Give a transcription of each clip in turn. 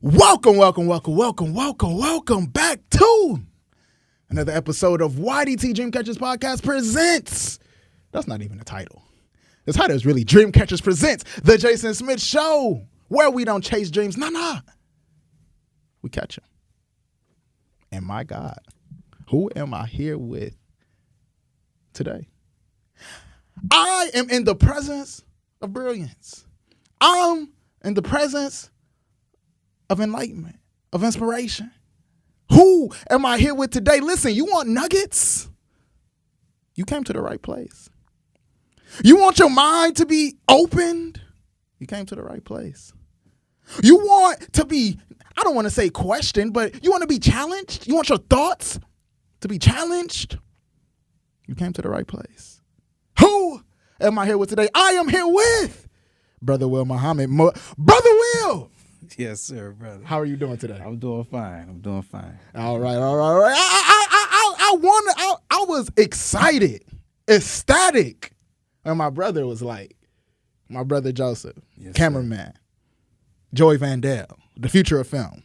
Welcome back to another episode of YDT Dreamcatchers Podcast Presents. That's not even the title. The title is really Dreamcatchers Presents, the Jason Smith Show, where we don't chase dreams. Nah. We catch them. And my God, who am I here with today? I am in the presence of brilliance. I'm in the presence of enlightenment, of inspiration. Who am I here with today? Listen, you want nuggets? You came to the right place. You want your mind to be opened? You came to the right place. You want to be, I don't want to say questioned, but you want to be challenged? You want your thoughts to be challenged? You came to the right place. Who am I here with today? I am here with Brother Will Muhammad. Brother Will! Yes, sir, brother. How are you doing today? I'm doing fine. All right. I was excited, ecstatic. And my brother was like, my brother Joseph, yes, cameraman, sir. Joey Vandell, the future of film.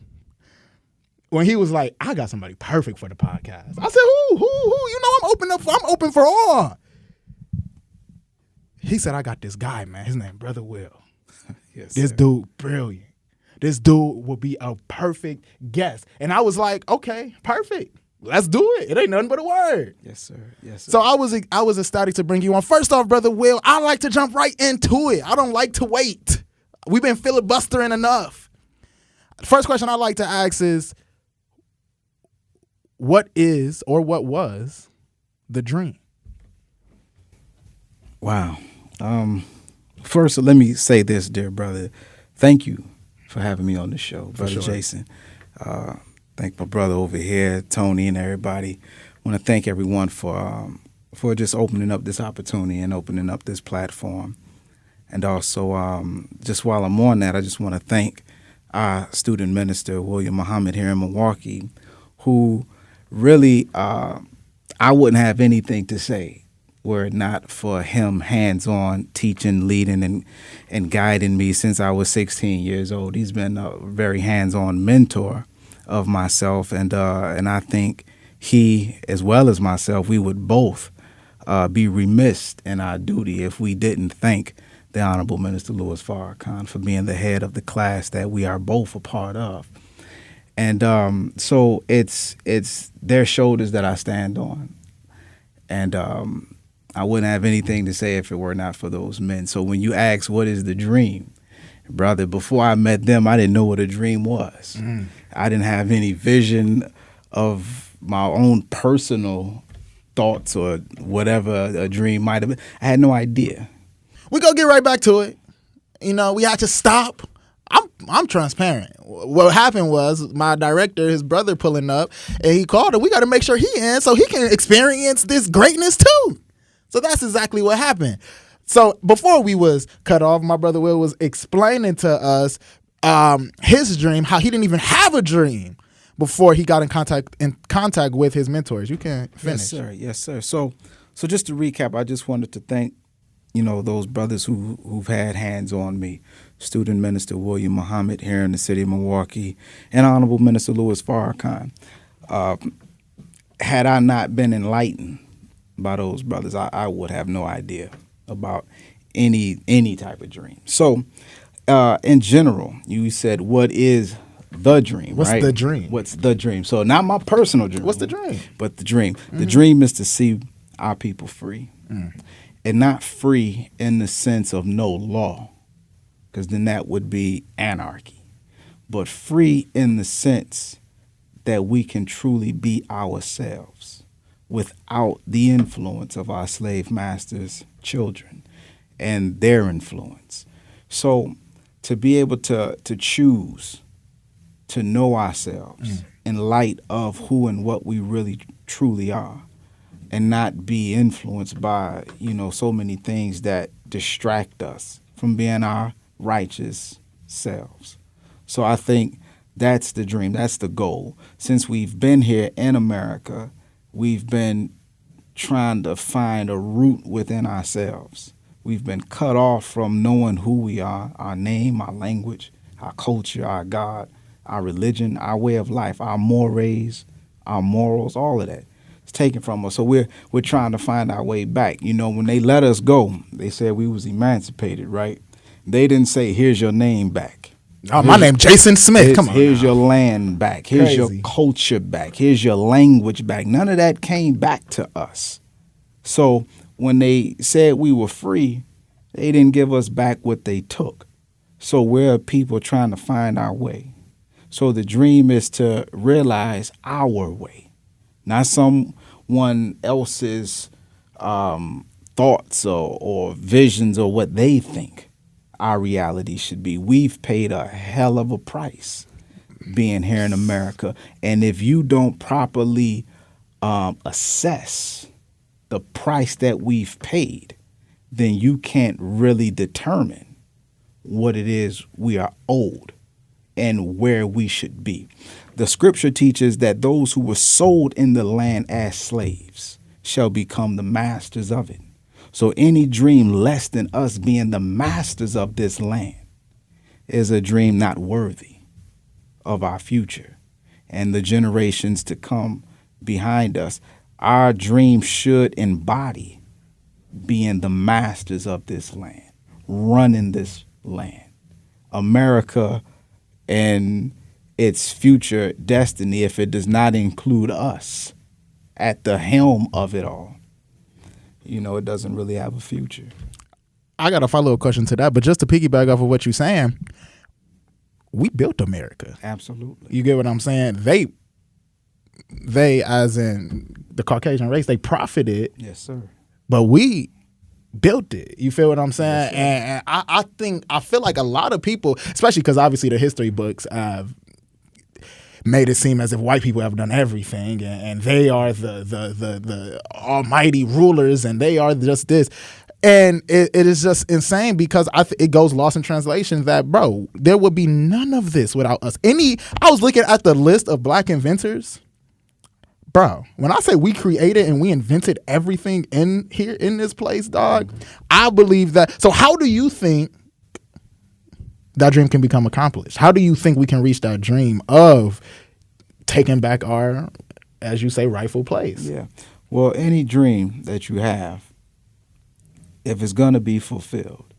When he was like, I got somebody perfect for the podcast. I said, who? You know, I'm open for all. He said, I got this guy, man. His name, Brother Will. Yes, this sir. dude, brilliant. This dude will be a perfect guest. And I was like, okay, perfect. Let's do it. It ain't nothing but a word. Yes, sir. So I was ecstatic to bring you on. First off, Brother Will, I like to jump right into it. I don't like to wait. We've been filibustering enough. First question I like to ask is, what is or what was the dream? Wow. First, let me say this, dear brother. Thank you for having me on the show, Brother sure. Jason. Thank my brother over here, Tony, and everybody. I want to thank everyone for just opening up this opportunity and opening up this platform. And also, just while I'm on that, I just want to thank our student minister, William Muhammad, here in Milwaukee, who really, I wouldn't have anything to say were it not for him hands-on teaching, leading, and guiding me since I was 16 years old. He's been a very hands-on mentor of myself, and I think he, as well as myself, we would both be remiss in our duty if we didn't thank the Honorable Minister Louis Farrakhan for being the head of the class that we are both a part of. And so it's their shoulders that I stand on. And I wouldn't have anything to say if it were not for those men. So when you ask what is the dream, brother, before I met them, I didn't know what a dream was. I didn't have any vision of my own personal thoughts or whatever a dream might have been. I had no idea. We're going to get right back to it. You know, we had to stop. I'm transparent. What happened was my director, his brother pulling up, and he called him. We got to make sure he in so he can experience this greatness too. So that's exactly what happened. So before we was cut off, my brother Will was explaining to us his dream, how he didn't even have a dream before he got in contact with his mentors. You can finish. Yes, sir. So just to recap, I just wanted to thank, those brothers who've had hands on me. Student Minister William Muhammad here in the city of Milwaukee, and Honorable Minister Louis Farrakhan. Had I not been enlightened by those brothers, I would have no idea about any type of dream. So, in general, you said, what is the dream? What's right? the dream? What's the dream? So, not my personal dream. What's the dream? But the dream. Mm-hmm. The dream is to see our people free. And not free in the sense of no law, because then that would be anarchy. But free in the sense that we can truly be ourselves without the influence of our slave masters' children and their influence. So to be able to choose to know ourselves in light of who and what we really truly are, and not be influenced by, so many things that distract us from being our righteous selves. So I think that's the dream. That's the goal. Since we've been here in America, we've been trying to find a root within ourselves. We've been cut off from knowing who we are, our name, our language, our culture, our God, our religion, our way of life, our mores, our morals, all of that. It's taken from us. So we're trying to find our way back. You know, when they let us go, they said we was emancipated, right? They didn't say, here's your name back. Oh, my name Jason Smith. Come on. Here's your land back. Here's your culture back. Here's your language back. None of that came back to us. So when they said we were free, they didn't give us back what they took. So we're people trying to find our way. So the dream is to realize our way, not someone else's thoughts or visions or what they think our reality should be. We've paid a hell of a price being here in America. And if you don't properly assess the price that we've paid, then you can't really determine what it is we are owed and where we should be. The scripture teaches that those who were sold in the land as slaves shall become the masters of it. So any dream less than us being the masters of this land is a dream not worthy of our future and the generations to come behind us. Our dream should embody being the masters of this land, running this land. America and its future destiny, if it does not include us at the helm of it all, you know, it doesn't really have a future. I got a follow-up question to that, but just to piggyback off of what you're saying, we built America. Absolutely. You get what I'm saying? They, as in the Caucasian race, they profited. Yes, sir. But we built it. You feel what I'm saying? Yes, and I feel like a lot of people, especially because obviously the history books have made it seem as if white people have done everything and they are the almighty rulers and they are just this. And it is just insane because it goes lost in translation that, bro, there would be none of this without us. I was looking at the list of black inventors. Bro, when I say we created and we invented everything in here in this place, dog, I believe that. So how do you think that dream can become accomplished? How do you think we can reach that dream of taking back our, as you say, rightful place? Yeah. Well, any dream that you have, if it's going to be fulfilled,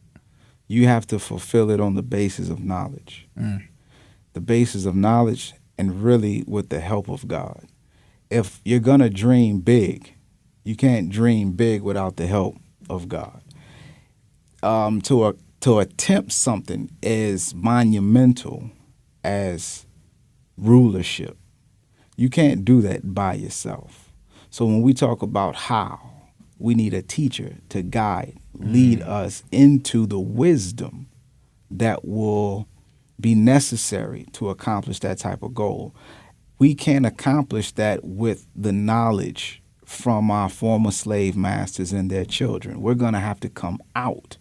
you have to fulfill it on the basis of knowledge. The basis of knowledge and really with the help of God. If you're going to dream big, you can't dream big without the help of God. To attempt something as monumental as rulership, you can't do that by yourself. So when we talk about how, we need a teacher to guide, lead us into the wisdom that will be necessary to accomplish that type of goal. We can't accomplish that with the knowledge from our former slave masters and their children. We're going to have to come out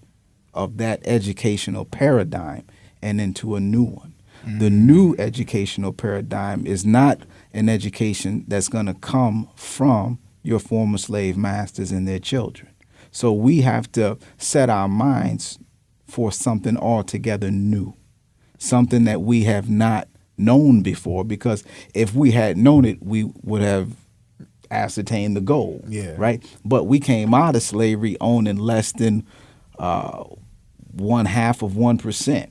of that educational paradigm and into a new one. The new educational paradigm is not an education that's going to come from your former slave masters and their children. So we have to set our minds for something altogether new, something that we have not known before, because if we had known it, we would have ascertained the goal, right? But we came out of slavery owning less than 0.5%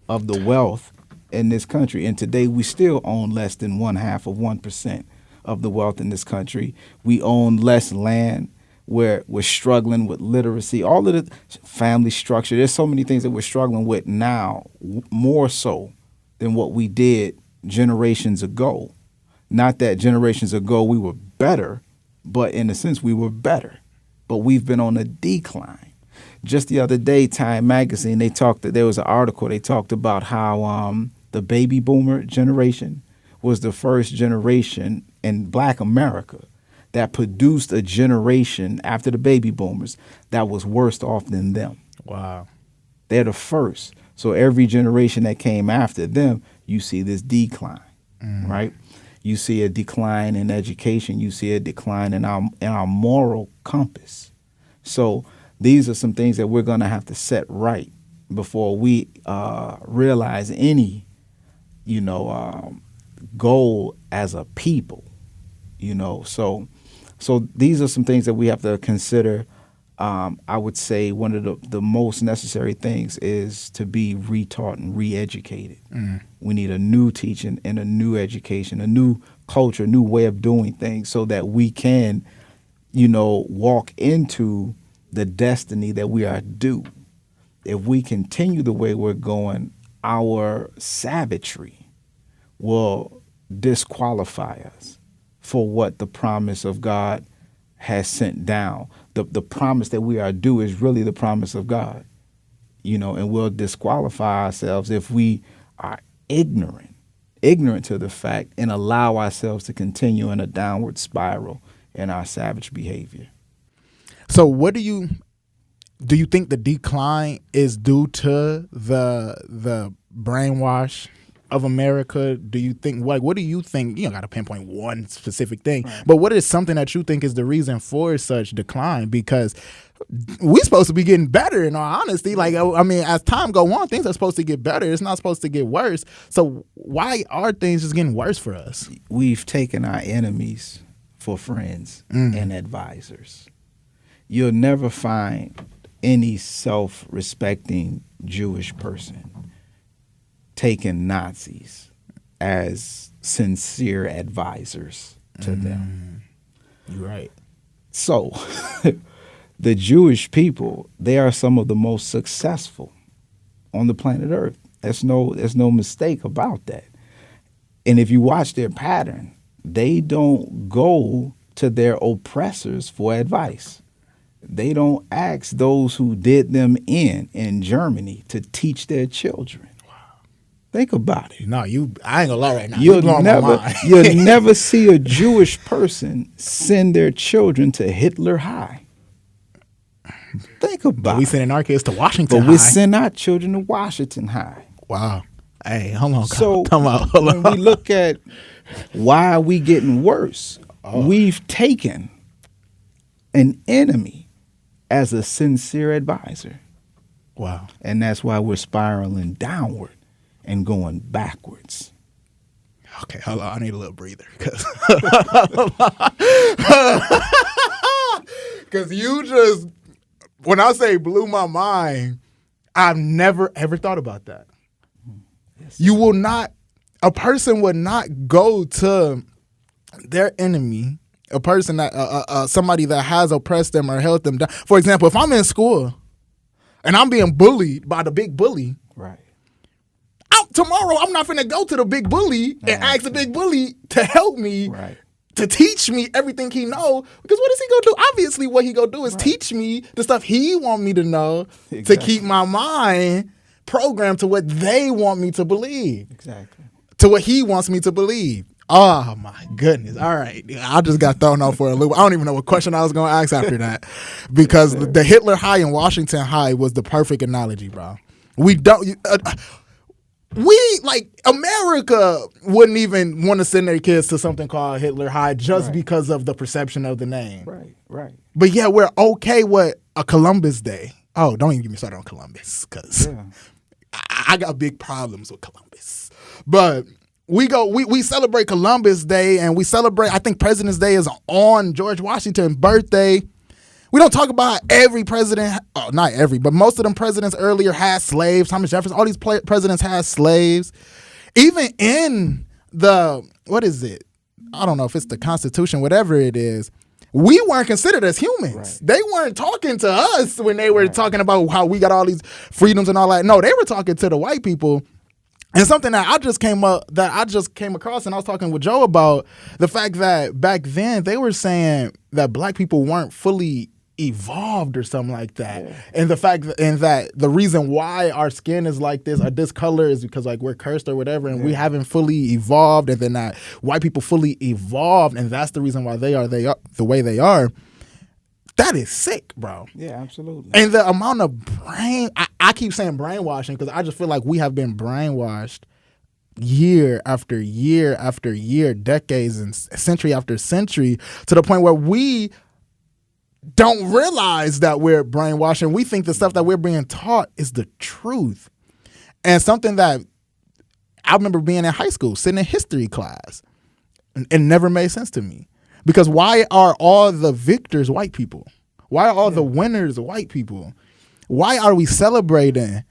of the wealth in this country. And today we still own less than 0.5% of the wealth in this country. We own less land. We're struggling with literacy, all of the family structure. There's so many things that we're struggling with now, more so than what we did generations ago. Not that generations ago we were better, but in a sense we were better. But we've been on a decline. Just the other day, Time Magazine, there was an article, they talked about how the baby boomer generation was the first generation in Black America that produced a generation after the baby boomers that was worse off than them. Wow. They're the first. So every generation that came after them, you see this decline, right? You see a decline in education. You see a decline in our moral compass. So these are some things that we're going to have to set right before we realize any goal as a people. So these are some things that we have to consider. I would say one of the most necessary things is to be retaught and re-educated. We need a new teaching and a new education, a new culture, a new way of doing things so that we can, walk into the destiny that we are due. If we continue the way we're going, our savagery will disqualify us for what the promise of God has sent down. The promise that we are due is really the promise of God, and we'll disqualify ourselves if we are ignorant to the fact and allow ourselves to continue in a downward spiral in our savage behavior. So what do you think the decline is due to the brainwash of America? Do you think, what do you think? You don't got to pinpoint one specific thing, right, but what is something that you think is the reason for such decline? Because we're supposed to be getting better, in all honesty. Like, I mean, as time go on, things are supposed to get better. It's not supposed to get worse. So why are things just getting worse for us? We've taken our enemies for friends and advisors. You'll never find any self-respecting Jewish person taking Nazis as sincere advisors to them. You're right. So the Jewish people, they are some of the most successful on the planet Earth. There's no mistake about that. And if you watch their pattern, they don't go to their oppressors for advice. They don't ask those who did them in Germany to teach their children. Think about it. No, I ain't gonna lie right now. You'll never see a Jewish person send their children to Hitler High. Think about it. We sending our kids to Washington High. But we send our children to Washington High. Wow. Hey, hold on. So when we look at why are we getting worse, we've taken an enemy as a sincere advisor. Wow. And that's why we're spiraling downward and going backwards. Okay, hold on. I need a little breather because you just, when I say blew my mind, I've never ever thought about that. Yes. A person would not go to their enemy, a person that somebody that has oppressed them or held them down. For example, if I'm in school and I'm being bullied by the big bully, right? Tomorrow, I'm not finna go to the big bully and ask the big bully to help me, right, to teach me everything he know. Because what is he gonna do? Obviously, what he gonna do is teach me the stuff he want me to know to keep my mind programmed to what they want me to believe. Exactly. To what he wants me to believe. Oh my goodness! All right, I just got thrown off for a loop. I don't even know what question I was gonna ask after that, because the Hitler High and Washington High was the perfect analogy, bro. America wouldn't even want to send their kids to something called Hitler High just because of the perception of the name. Right. But yeah, we're okay with a Columbus Day. Oh, don't even get me started on Columbus, because I got big problems with Columbus. But we celebrate Columbus Day, and we celebrate, I think President's Day is on George Washington's birthday. We don't talk about every president, not every, but most of them presidents earlier had slaves. Thomas Jefferson, all these presidents had slaves. Even in what is it? I don't know if it's the Constitution, whatever it is. We weren't considered as humans. Right. They weren't talking to us when they were talking about how we got all these freedoms and all that. No, they were talking to the white people. And something that I just came across, and I was talking with Joe about the fact that back then they were saying that black people weren't fully evolved or something like that. And the fact that the reason why our skin is like this or this color is because like we're cursed or whatever, and we haven't fully evolved, and then that white people fully evolved, and that's the reason why they are the way they are. That is sick, bro. Yeah, absolutely. And the amount of I keep saying brainwashing because I just feel like we have been brainwashed year after year after year, decades and century after century, to the point where we don't realize that we're brainwashed, and we think the stuff that we're being taught is the truth. And something that I remember being in high school, sitting in history class. And it never made sense to me. Because why are all the victors white people? Why are all the winners white people? Why are we celebrating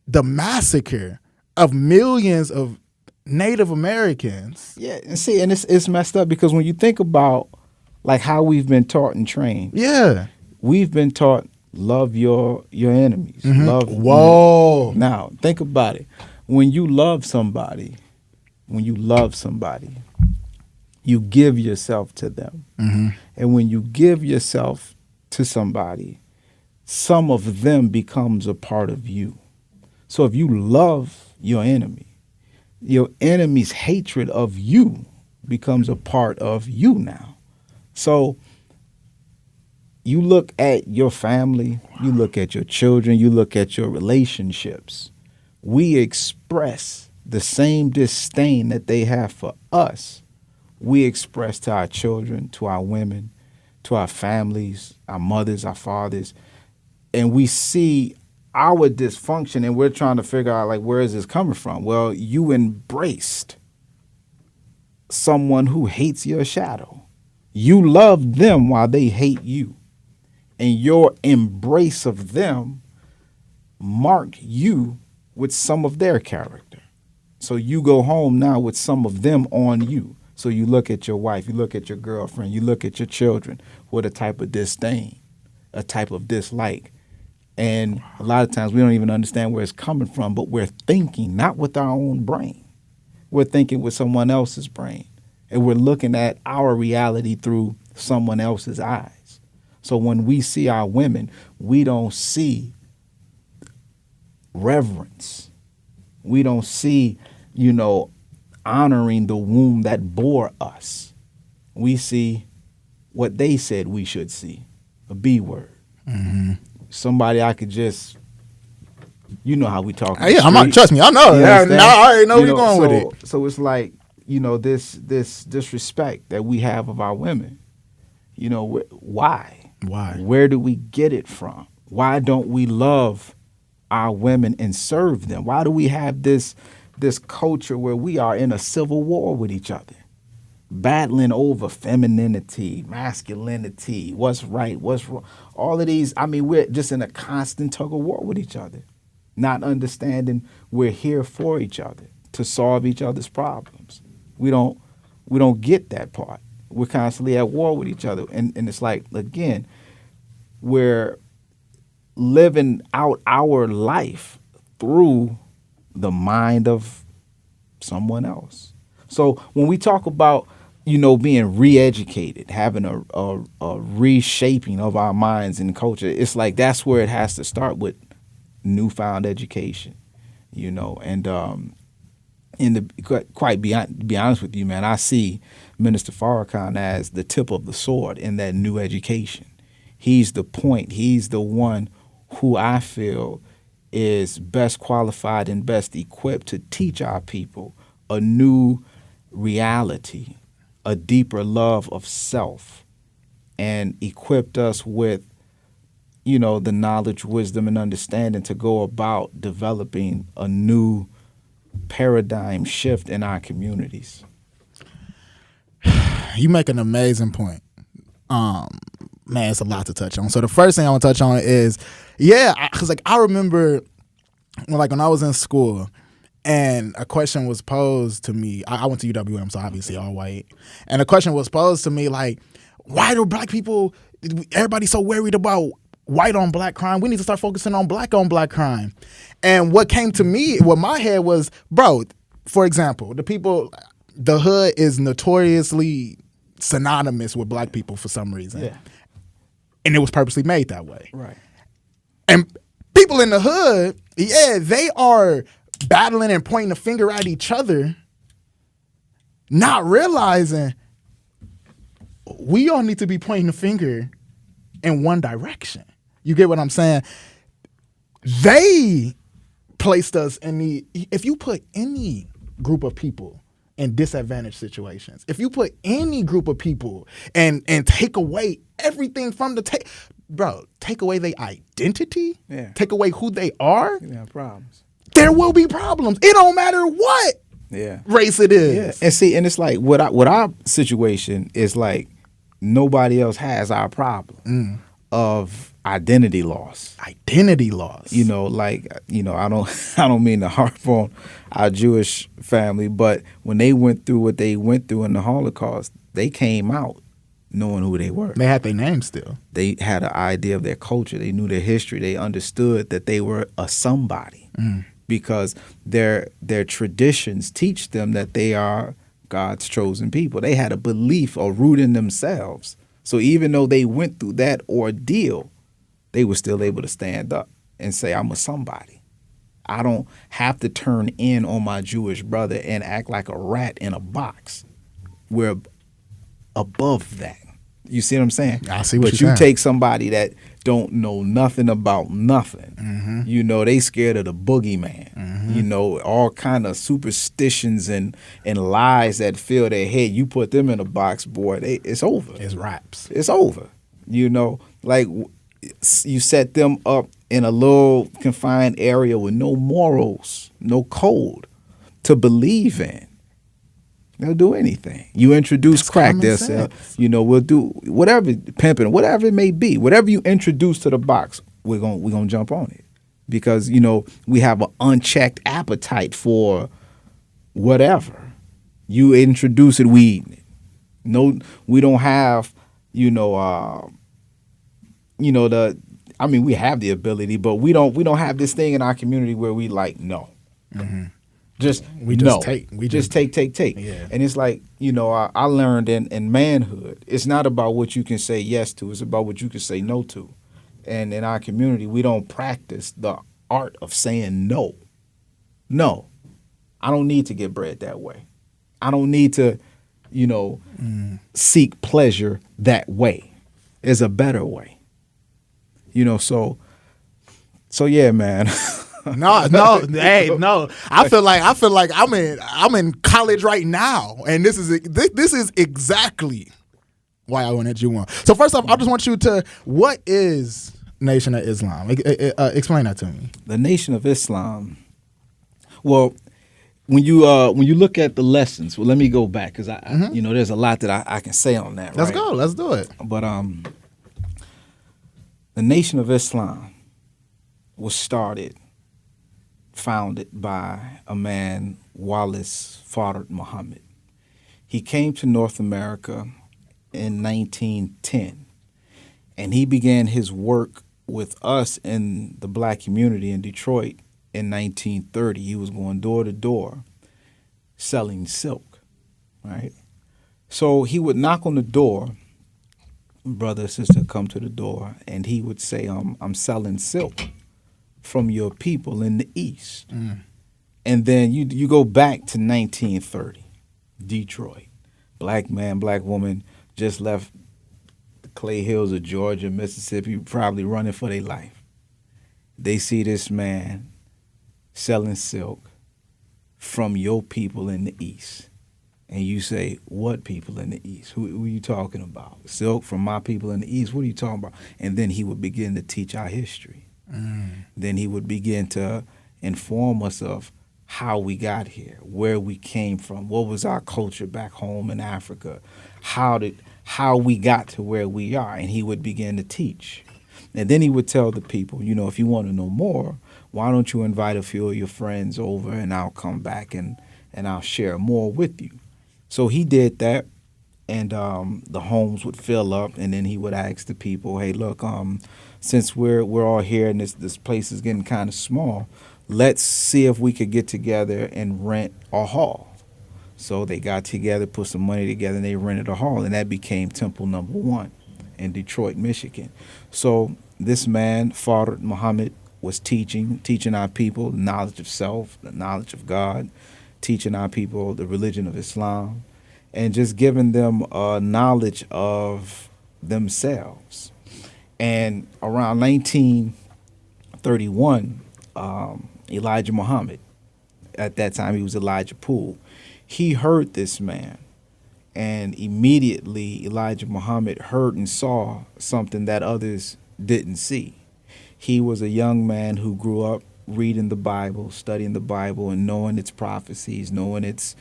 the massacre of millions of Native Americans? Yeah, and see, and it's messed up because when you think about like how we've been taught and trained, we've been taught love your enemies. Love. Whoa. Now think about it. When you love somebody, you give yourself to them, and when you give yourself to somebody, some of them becomes a part of you. So if you love your enemy's hatred of you becomes a part of you now. So you look at your family, you look at your children, you look at your relationships. We express the same disdain that they have for us. We express to our children, to our women, to our families, our mothers, our fathers, and we see our dysfunction and we're trying to figure out, like, where is this coming from? Well, you embraced someone who hates your shadow. You love them while they hate you. And your embrace of them marked you with some of their character. So you go home now with some of them on you. So you look at your wife, you look at your girlfriend, you look at your children with a type of disdain, a type of dislike. And a lot of times we don't even understand where it's coming from, but we're thinking not with our own brain. We're thinking with someone else's brain. And we're looking at our reality through someone else's eyes. So when we see our women, we don't see reverence. We don't see, honoring the womb that bore us. We see what they said we should see, a B word. Somebody I could just, how we talk. Trust me, I know. I already know where you're going with it. So it's like, this disrespect that we have of our women. Why? Why? Where do we get it from? Why don't we love our women and serve them? Why do we have this culture where we are in a civil war with each other, battling over femininity, masculinity, what's right, what's wrong? All of these, we're just in a constant tug of war with each other, not understanding we're here for each other, to solve each other's problems. We don't get that part. We're constantly at war with each other. And it's like, again, we're living out our life through the mind of someone else. So when we talk about, being re-educated, having a reshaping of our minds and culture, it's like that's where it has to start with newfound education, and be honest with you, man, I see Minister Farrakhan as the tip of the sword in that new education. He's the point. He's the one who I feel is best qualified and best equipped to teach our people a new reality, a deeper love of self, and equipped us with, the knowledge, wisdom, and understanding to go about developing a new paradigm shift in our communities. You make an amazing point. Man, it's a lot to touch on. So the first thing I want to touch on is, because I remember when I was in school and a question was posed to me. I went to UWM, so obviously all white. And a question was posed to me like, why do black people, everybody's so worried about white on black crime? We need to start focusing on black crime. And what came to me, what my head was, bro, for example, the hood is notoriously synonymous with black people for some reason. Yeah. And it was purposely made that way. Right. And people in the hood, they are battling and pointing the finger at each other, not realizing we all need to be pointing the finger in one direction. You get what I'm saying? They placed us if you put any group of people in disadvantaged situations, if you put any group of people and take away everything from take away their identity, take away who they are, problems. There will be problems. It don't matter what race it is. And see, and it's like what our situation is like. Nobody else has our problem of identity loss. Identity loss. You know, like, you know, I don't mean to harp on our Jewish family, but when they went through what they went through in the Holocaust, they came out knowing who they were. They had their name still. They had an idea of their culture. They knew their history. They understood that they were a somebody because their traditions teach them that they are God's chosen people. They had a belief or root in themselves. So even though they went through that ordeal, they were still able to stand up and say, I'm a somebody. I don't have to turn in on my Jewish brother and act like a rat in a box. We're above that. You see what I'm saying? I see what but you're saying. But you take somebody that don't know nothing about nothing. You know, they scared of the boogeyman. You know, all kind of superstitions and lies that fill their head. You put them in a box, boy, it's over. It's raps. It's over. You know, like you set them up in a little confined area with no morals, no code to believe in. They'll do anything. You introduce That's crack, common they'll sell. sense. You know, we'll do whatever, pimping, whatever it may be. Whatever you introduce to the box, we're gonna jump on it. Because, you know, we have an unchecked appetite for whatever. You introduce it, we eat it. No, we don't have, we have the ability, but we don't have this thing in our community where we like, no. Just take. Yeah. And it's like, I learned in manhood, it's not about what you can say yes to, it's about what you can say no to. And in our community, we don't practice the art of saying no. No, I don't need to get bred that way. I don't need to, seek pleasure that way. There's a better way. So yeah, man. No. Hey, no. I feel like I'm in college right now, and this is exactly why I wanted you on. So first off, I just want you to, what is Nation of Islam? Explain that to me. The Nation of Islam. Well, when you look at the lessons, well, let me go back because there's a lot that I can say on that. Let's right? go. Let's do it. But the Nation of Islam was founded by a man, Wallace Fard Muhammad. He came to North America in 1910, and he began his work with us in the black community in Detroit in 1930. He was going door to door selling silk, right? So he would knock on the door, brother or sister come to the door, and he would say, I'm selling silk from your people in the East. And then you go back to 1930, Detroit. Black man, black woman just left the clay hills of Georgia, Mississippi, probably running for their life. They see this man selling silk from your people in the East. And you say, what people in the East? Who are you talking about? Silk from my people in the East? What are you talking about? And then he would begin to teach our history. Then he would begin to inform us of how we got here, where we came from, what was our culture back home in Africa, how we got to where we are, and he would begin to teach. And then he would tell the people, if you want to know more, why don't you invite a few of your friends over and I'll come back and I'll share more with you. So he did that, and the homes would fill up, and then he would ask the people, hey, look, since we're all here and this place is getting kind of small, let's see if we could get together and rent a hall. So they got together, put some money together, and they rented a hall, and that became Temple Number 1 in Detroit, Michigan. So this man, Fard Muhammad, was teaching our people the knowledge of self, the knowledge of God, teaching our people the religion of Islam, and just giving them a knowledge of themselves. And around 1931, Elijah Muhammad, at that time he was Elijah Poole, he heard this man. And immediately Elijah Muhammad heard and saw something that others didn't see. He was a young man who grew up reading the Bible, studying the Bible, and knowing its prophecies, knowing its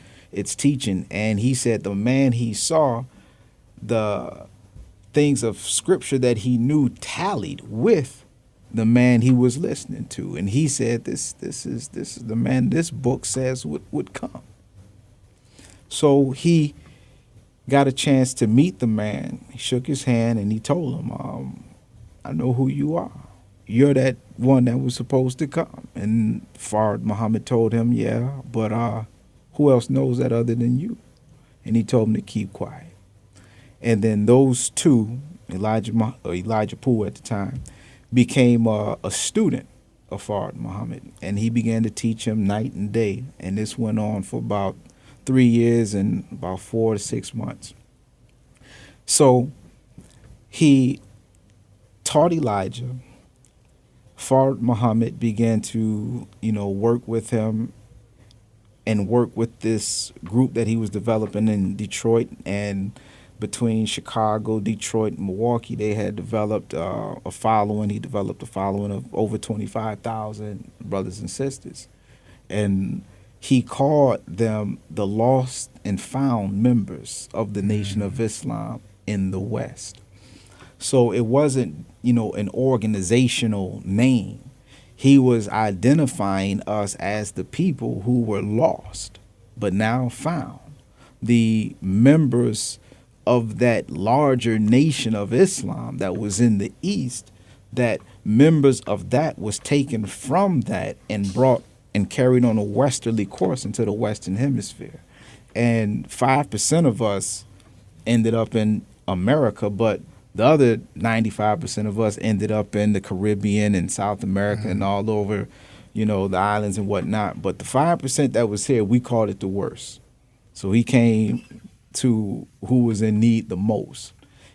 teaching. And he said the man he saw, the things of scripture that he knew tallied with the man he was listening to. And he said, this is the man this book says would come. So he got a chance to meet the man. He shook his hand and he told him, I know who you are. You're that one that was supposed to come. And Fard Muhammad told him, yeah, but who else knows that other than you? And he told him to keep quiet. And then those two, Elijah Poole at the time, became a student of Fard Muhammad. And he began to teach him night and day. And this went on for about 3 years and about 4 to 6 months. So he taught Elijah. Fard Muhammad began to, work with him and work with this group that he was developing in Detroit. And between Chicago, Detroit, and Milwaukee, they had developed a following. He developed a following of over 25,000 brothers and sisters. And he called them the lost and found members of the Nation of Islam in the West. So it wasn't, an organizational name. He was identifying us as the people who were lost, but now found. The members of that larger nation of Islam that was in the East, that members of that was taken from that and brought and carried on a westerly course into the Western Hemisphere. And 5% of us ended up in America, but the other 95% of us ended up in the Caribbean and South America and all over, the islands and whatnot. But the 5% that was here, we called it the worst. So he came to who was in need the most.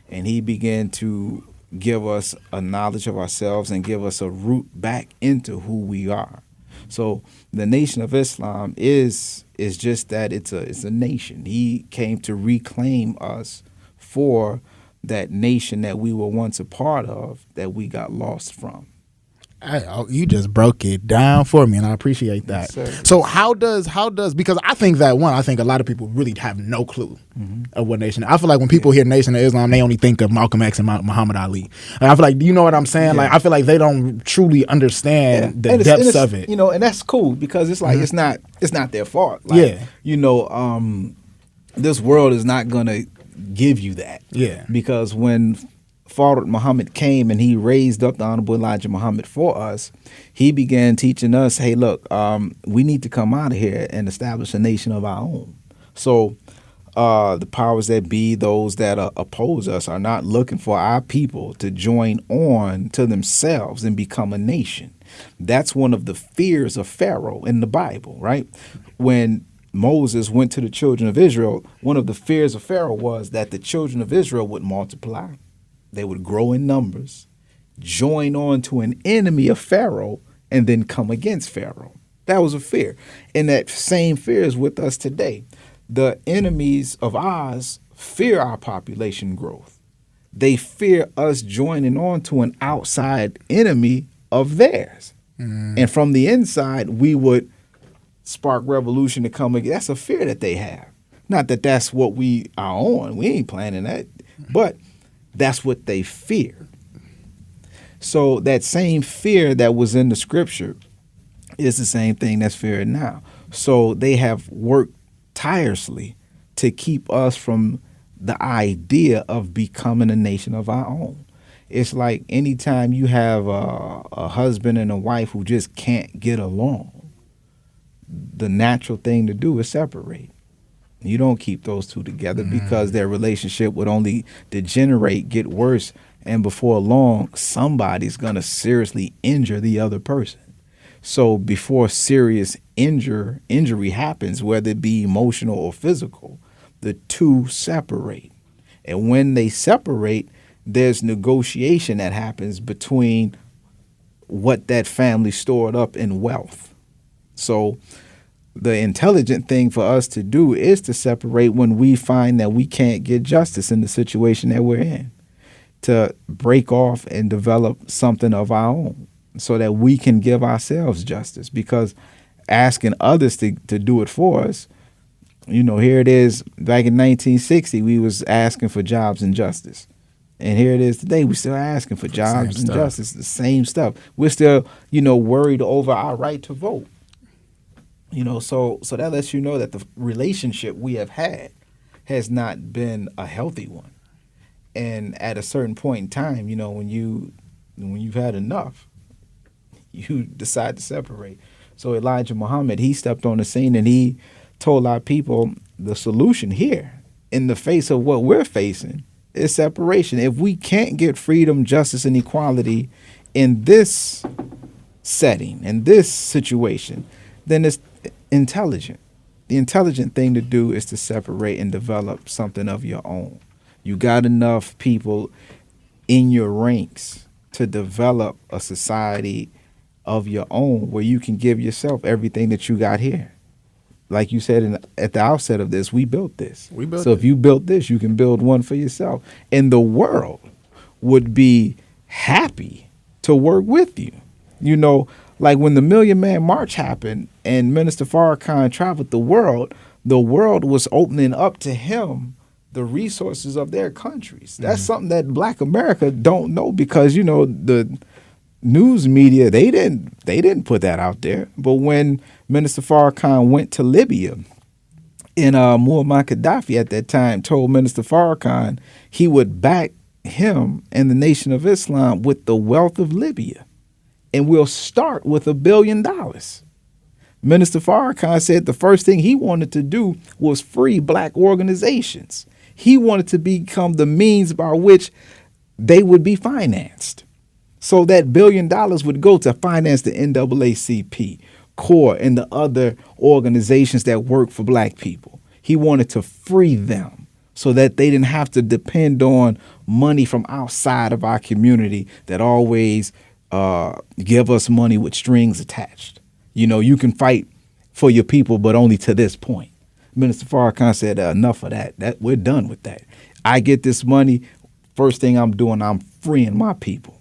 And he began to give us a knowledge of ourselves and give us a route back into who we are. So the Nation of Islam is just that. It's a nation. He came to reclaim us for that nation that we were once a part of, that we got lost from. You just broke it down for me, and I appreciate that. Yes, so how does because I think a lot of people really have no clue of what nation. I feel like when people hear Nation of Islam, they only think of Malcolm X and Muhammad Ali. And I feel like, you know what I'm saying? Yeah. Like, I feel like they don't truly understand the depths of it. And that's cool, because it's like it's not their fault. Like, this world is not gonna give you that. Yeah. Because when Fard Muhammad came and he raised up the Honorable Elijah Muhammad for us, he began teaching us, hey, look, we need to come out of here and establish a nation of our own. So the powers that be, those that oppose us, are not looking for our people to join on to themselves and become a nation. That's one of the fears of Pharaoh in the Bible, right? When Moses went to the children of Israel, one of the fears of Pharaoh was that the children of Israel would multiply. They would grow in numbers, join on to an enemy of Pharaoh, and then come against Pharaoh. That was a fear. And that same fear is with us today. The enemies of ours fear our population growth. They fear us joining on to an outside enemy of theirs. And from the inside, we would spark revolution to come again. That's a fear that they have. Not that that's what we are on. We ain't planning that. But that's what they fear. So that same fear that was in the scripture is the same thing that's feared now. So they have worked tirelessly to keep us from the idea of becoming a nation of our own. It's like anytime you have a husband and a wife who just can't get along, the natural thing to do is separate. You don't keep those two together because their relationship would only degenerate, get worse, and before long, somebody's going to seriously injure the other person. So before serious injury happens, whether it be emotional or physical, the two separate. And when they separate, there's negotiation that happens between what that family stored up in wealth. So the intelligent thing for us to do is to separate when we find that we can't get justice in the situation that we're in, to break off and develop something of our own. so that we can give ourselves justice. Because asking others to do it for us, here it is. Back in 1960, we was asking for jobs and justice. And here it is today. We're still asking for jobs and justice, the same stuff. We're still, worried over our right to vote. So that lets you know that the relationship we have had has not been a healthy one. And at a certain point in time, when you've had enough, you decide to separate. So Elijah Muhammad, he stepped on the scene and he told our people the solution here in the face of what we're facing is separation. If we can't get freedom, justice, and equality in this setting, in this situation, then it's intelligent. The intelligent thing to do is to separate and develop something of your own. You got enough people in your ranks to develop a society of your own where you can give yourself everything that you got here. Like you said at the outset of this, we built this. So if you built this, you can build one for yourself. And the world would be happy to work with you. Like when the Million Man March happened and Minister Farrakhan traveled the world was opening up to him the resources of their countries. That's something that Black America don't know because, the news media, they didn't put that out there. But when Minister Farrakhan went to Libya, and Muammar Gaddafi at that time told Minister Farrakhan he would back him and the Nation of Islam with the wealth of Libya. And we'll start with $1 billion. Minister Farrakhan said the first thing he wanted to do was free Black organizations. He wanted to become the means by which they would be financed. So that $1 billion would go to finance the NAACP, CORE, and the other organizations that work for Black people. He wanted to free them so that they didn't have to depend on money from outside of our community that always give us money with strings attached. You can fight for your people, but only to this point. Minister Farrakhan said, enough of that. We're done with that. I get this money. First thing I'm doing, I'm freeing my people.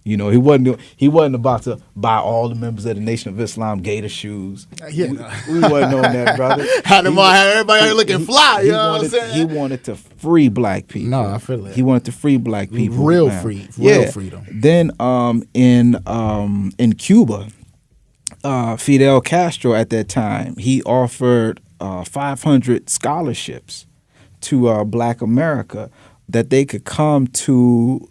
He wasn't about to buy all the members of the Nation of Islam gator shoes. We wasn't on that, brother. Had everybody looking fly. You know what I'm saying? He wanted to free Black people. No, I feel it. He wanted to free Black people. Real freedom. Then in Cuba, Fidel Castro at that time, he offered 500 scholarships to Black America that they could come to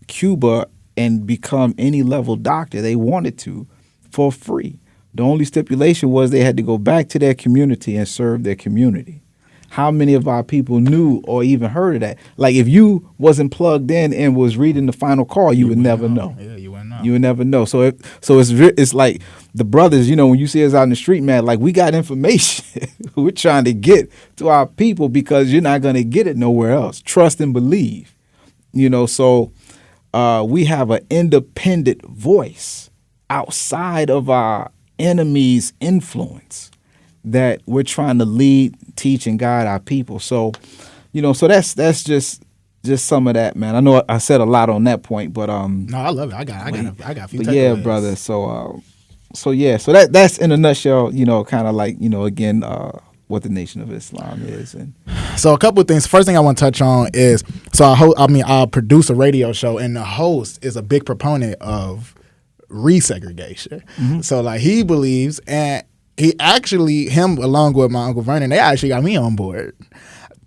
Cuba and become any level doctor they wanted to for free. The only stipulation was they had to go back to their community and serve their community. How many of our people knew or even heard of that? Like if you wasn't plugged in and was reading the Final Call, you would never know. Yeah, you wouldn't know. You would never know. So it's like the brothers, when you see us out in the street, man, like we got information we're trying to get to our people because you're not going to get it nowhere else. Trust and believe. So we have an independent voice outside of our enemy's influence that we're trying to lead, teach, and guide our people. So, so that's just some of that, man. I know I said a lot on that point, but no, I love it. I got a few. But yeah, brother. So that's in a nutshell. Kind of like again. What the Nation of Islam is. And so a couple of things. First thing I want to touch on is, I produce a radio show, and the host is a big proponent of resegregation. Mm-hmm. So like he believes, and him along with my Uncle Vernon, they actually got me on board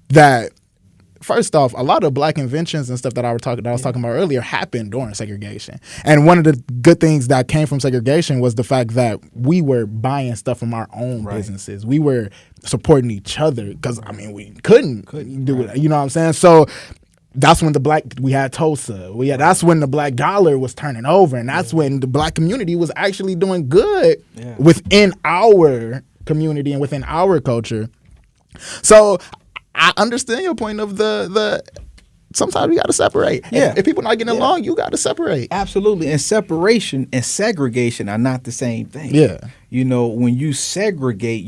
that first off, a lot of Black inventions and stuff that I was talking about earlier happened during segregation. And one of the good things that came from segregation was the fact that we were buying stuff from our own businesses. We were supporting each other because, we couldn't do it. You know what I'm saying? So that's when we had Tulsa. That's when the Black dollar was turning over. And that's when the Black community was actually doing good within our community and within our culture. So I understand your point of the sometimes we got to separate. Yeah. If people not getting along, you got to separate. Absolutely. And separation and segregation are not the same thing. Yeah. When you segregate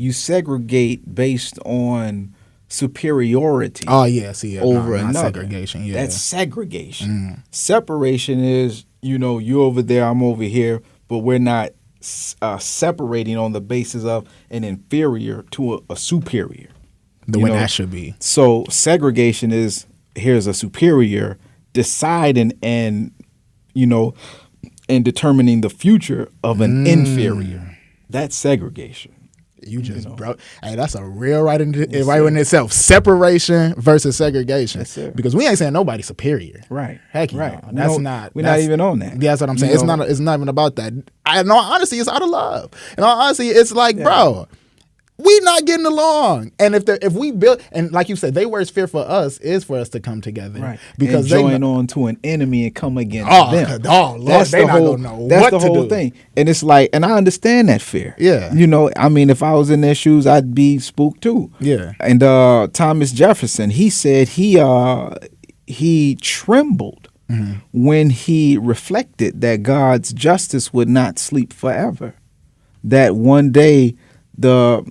based on superiority Oh yeah, see, over not another. segregation. Yeah, That's segregation. Separation is, you over there, I'm over here, but we're not separating on the basis of an inferior to a superior. the way that should be. So segregation is, here's a superior deciding and determining the future of an inferior. That's segregation. You just broke. Hey, that's a real right in itself. Separation versus segregation. Yes, sir. Because we ain't saying nobody's superior. Right. Heck, right. No. That's we're not even on that. That's what I'm saying. It's not even about that. Honestly, it's out of love. And honestly, it's like, bro, we not getting along. And if we build, and like you said, they worst fear for us is for us to come together. Right. Because and join on to an enemy and come against them. Oh, Lord, that's they the whole, not gonna know that's what the to whole do. thing. And it's like, and I understand that fear. Yeah. I mean, if I was in their shoes, I'd be spooked too. Yeah. And Thomas Jefferson, he said he trembled when he reflected that God's justice would not sleep forever. That one day the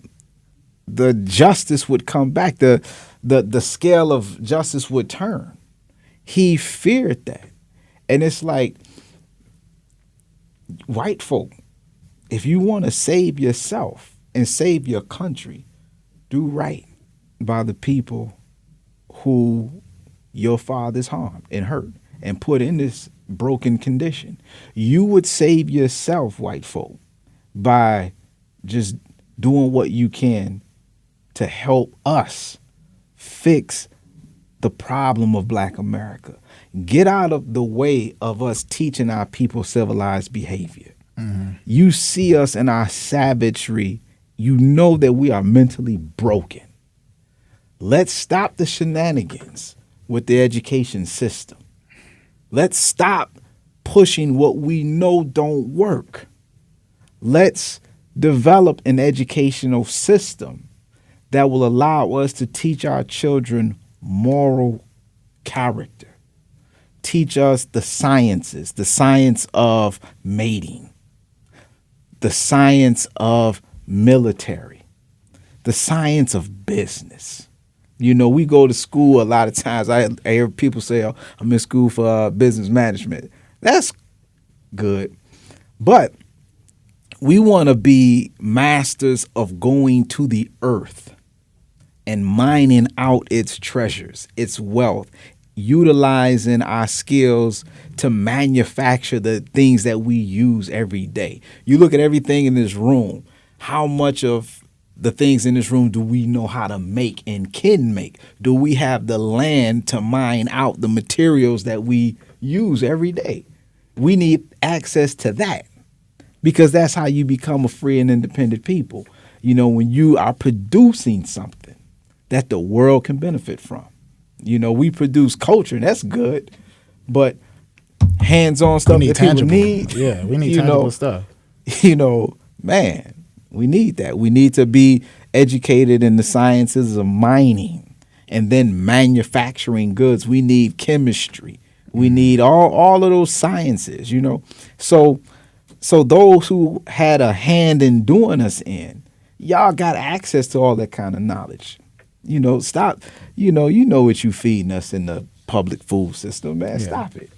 justice would come back, the scale of justice would turn. He feared that. And it's like, white folk, if you want to save yourself and save your country, do right by the people who your fathers harmed and hurt and put in this broken condition. You would save yourself, white folk, by just doing what you can to help us fix the problem of Black America. Get out of the way of us teaching our people civilized behavior. You see us in our savagery, you know that we are mentally broken. Let's stop the shenanigans with the education system. Let's stop pushing what we know don't work. Let's develop an educational system that will allow us to teach our children moral character. Teach us the sciences, the science of mating, the science of military, the science of business. We go to school a lot of times. I hear people say, "Oh, I'm in school for business management." That's good. But we want to be masters of going to the earth and mining out its treasures, its wealth, utilizing our skills to manufacture the things that we use every day. You look at everything in this room, how much of the things in this room do we know how to make and can make? Do we have the land to mine out the materials that we use every day? We need access to that, because that's how you become a free and independent people. When you are producing something that the world can benefit from. We produce culture, and that's good, but hands-on stuff that tangible. people need. Yeah, we need tangible stuff. Man, we need that. We need to be educated in the sciences of mining and then manufacturing goods. We need chemistry. We need all of those sciences, So those who had a hand in doing us in, y'all got access to all that kind of knowledge. Stop. You know what you feeding us in the public food system, man. Yeah. Stop it.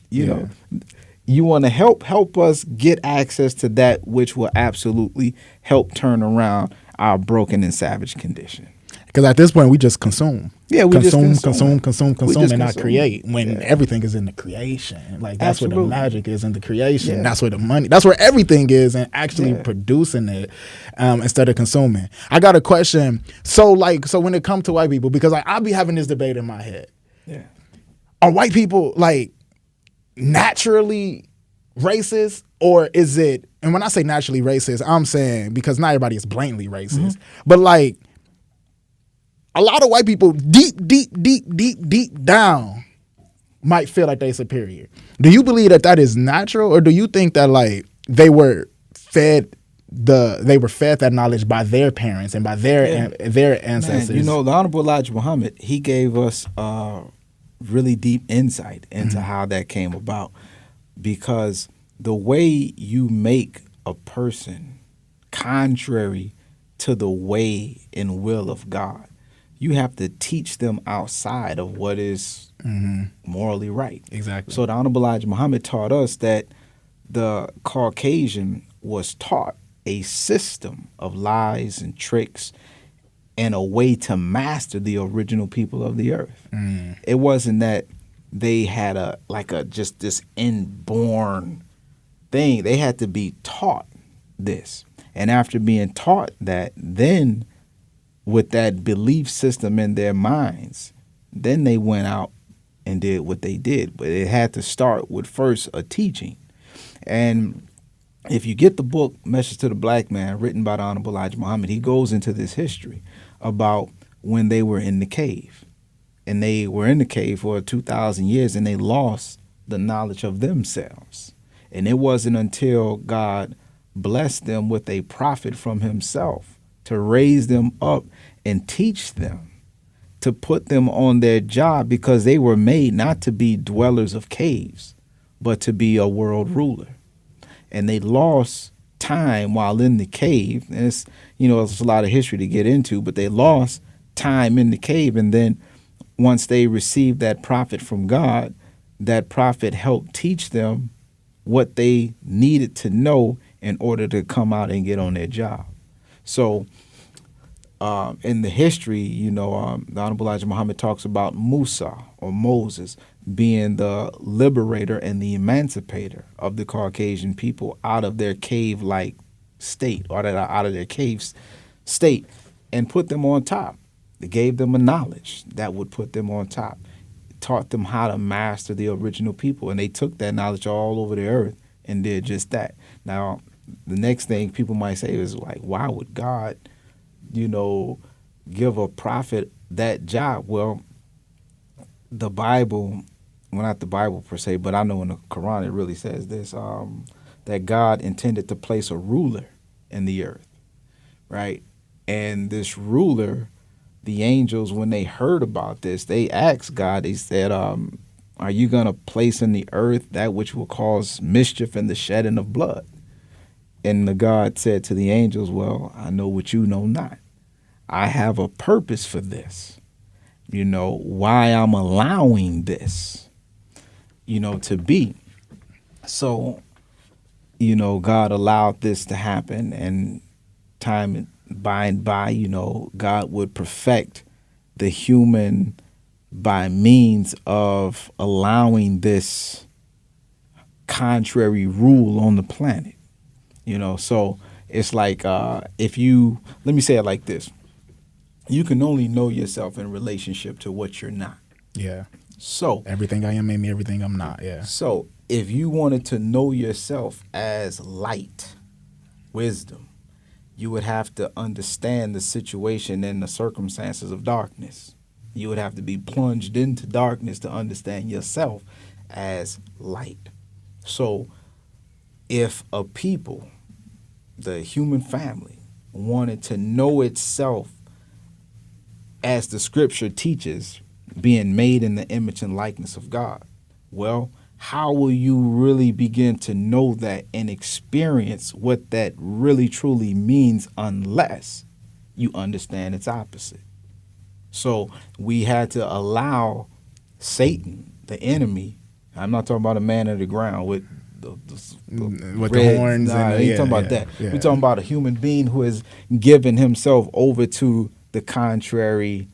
You want to help us get access to that which will absolutely help turn around our broken and savage condition. Because at this point, we just consume. Yeah, we consume, just and not create. When everything is in the creation, like that's where the magic is in the creation. Yeah. That's where the money. That's where everything is, and actually producing it instead of consuming. I got a question. So when it comes to white people, because I'll be having this debate in my head. Yeah, are white people naturally racist, or is it? And when I say naturally racist, I'm saying because not everybody is blatantly racist, but a lot of white people deep down might feel like they're superior. Do you believe that is natural, or do you think that they were fed that knowledge by their parents and by their ancestors? Man, the Honorable Elijah Muhammad, he gave us really deep insight into how that came about, because the way you make a person contrary to the way and will of God, you have to teach them outside of what is morally right. Exactly. So the Honorable Elijah Muhammad taught us that the Caucasian was taught a system of lies and tricks and a way to master the original people of the earth. It wasn't that they had just this inborn thing. They had to be taught this. And after being taught that, then with that belief system in their minds, then they went out and did what they did. But it had to start with first a teaching. And if you get the book Message to the Black Man, written by the Honorable Elijah Muhammad, he goes into this history about when they were in the cave. And they were in the cave for 2,000 years, and they lost the knowledge of themselves. And it wasn't until God blessed them with a prophet from himself to raise them up and teach them, to put them on their job, because they were made not to be dwellers of caves, but to be a world ruler. And they lost time while in the cave. And it's a lot of history to get into, but they lost time in the cave. And then once they received that prophet from God, that prophet helped teach them what they needed to know in order to come out and get on their job. So in the history, the Honorable Elijah Muhammad talks about Musa, or Moses, being the liberator and the emancipator of the Caucasian people out of their cave-like state, or out of their cave state, and put them on top. They gave them a knowledge that would put them on top, taught them how to master the original people, and they took that knowledge all over the earth and did just that. Now, the next thing people might say is like, why would God, give a prophet that job? Well, the Bible, well, not the Bible per se, but I know in the Quran it really says this, that God intended to place a ruler in the earth, right? And this ruler, the angels, when they heard about this, they asked God, they said, are you going to place in the earth that which will cause mischief and the shedding of blood? And the God said to the angels, well, I know what you know not. I have a purpose for this. Why I'm allowing this, to be. So, God allowed this to happen, and time by and by, God would perfect the human by means of allowing this contrary rule on the planet. So it's like let me say it like this. You can only know yourself in relationship to what you're not. Yeah. So everything I am made me everything I'm not. Yeah. So if you wanted to know yourself as light, wisdom, you would have to understand the situation and the circumstances of darkness. You would have to be plunged into darkness to understand yourself as light. So if a people, the human family, wanted to know itself as the scripture teaches, being made in the image and likeness of God, well, how will you really begin to know that and experience what that really truly means unless you understand its opposite? So we had to allow Satan, the enemy, I'm not talking about a man of the ground with the horns. I ain't talking about that. Yeah. We're talking about a human being who has given himself over to the contrary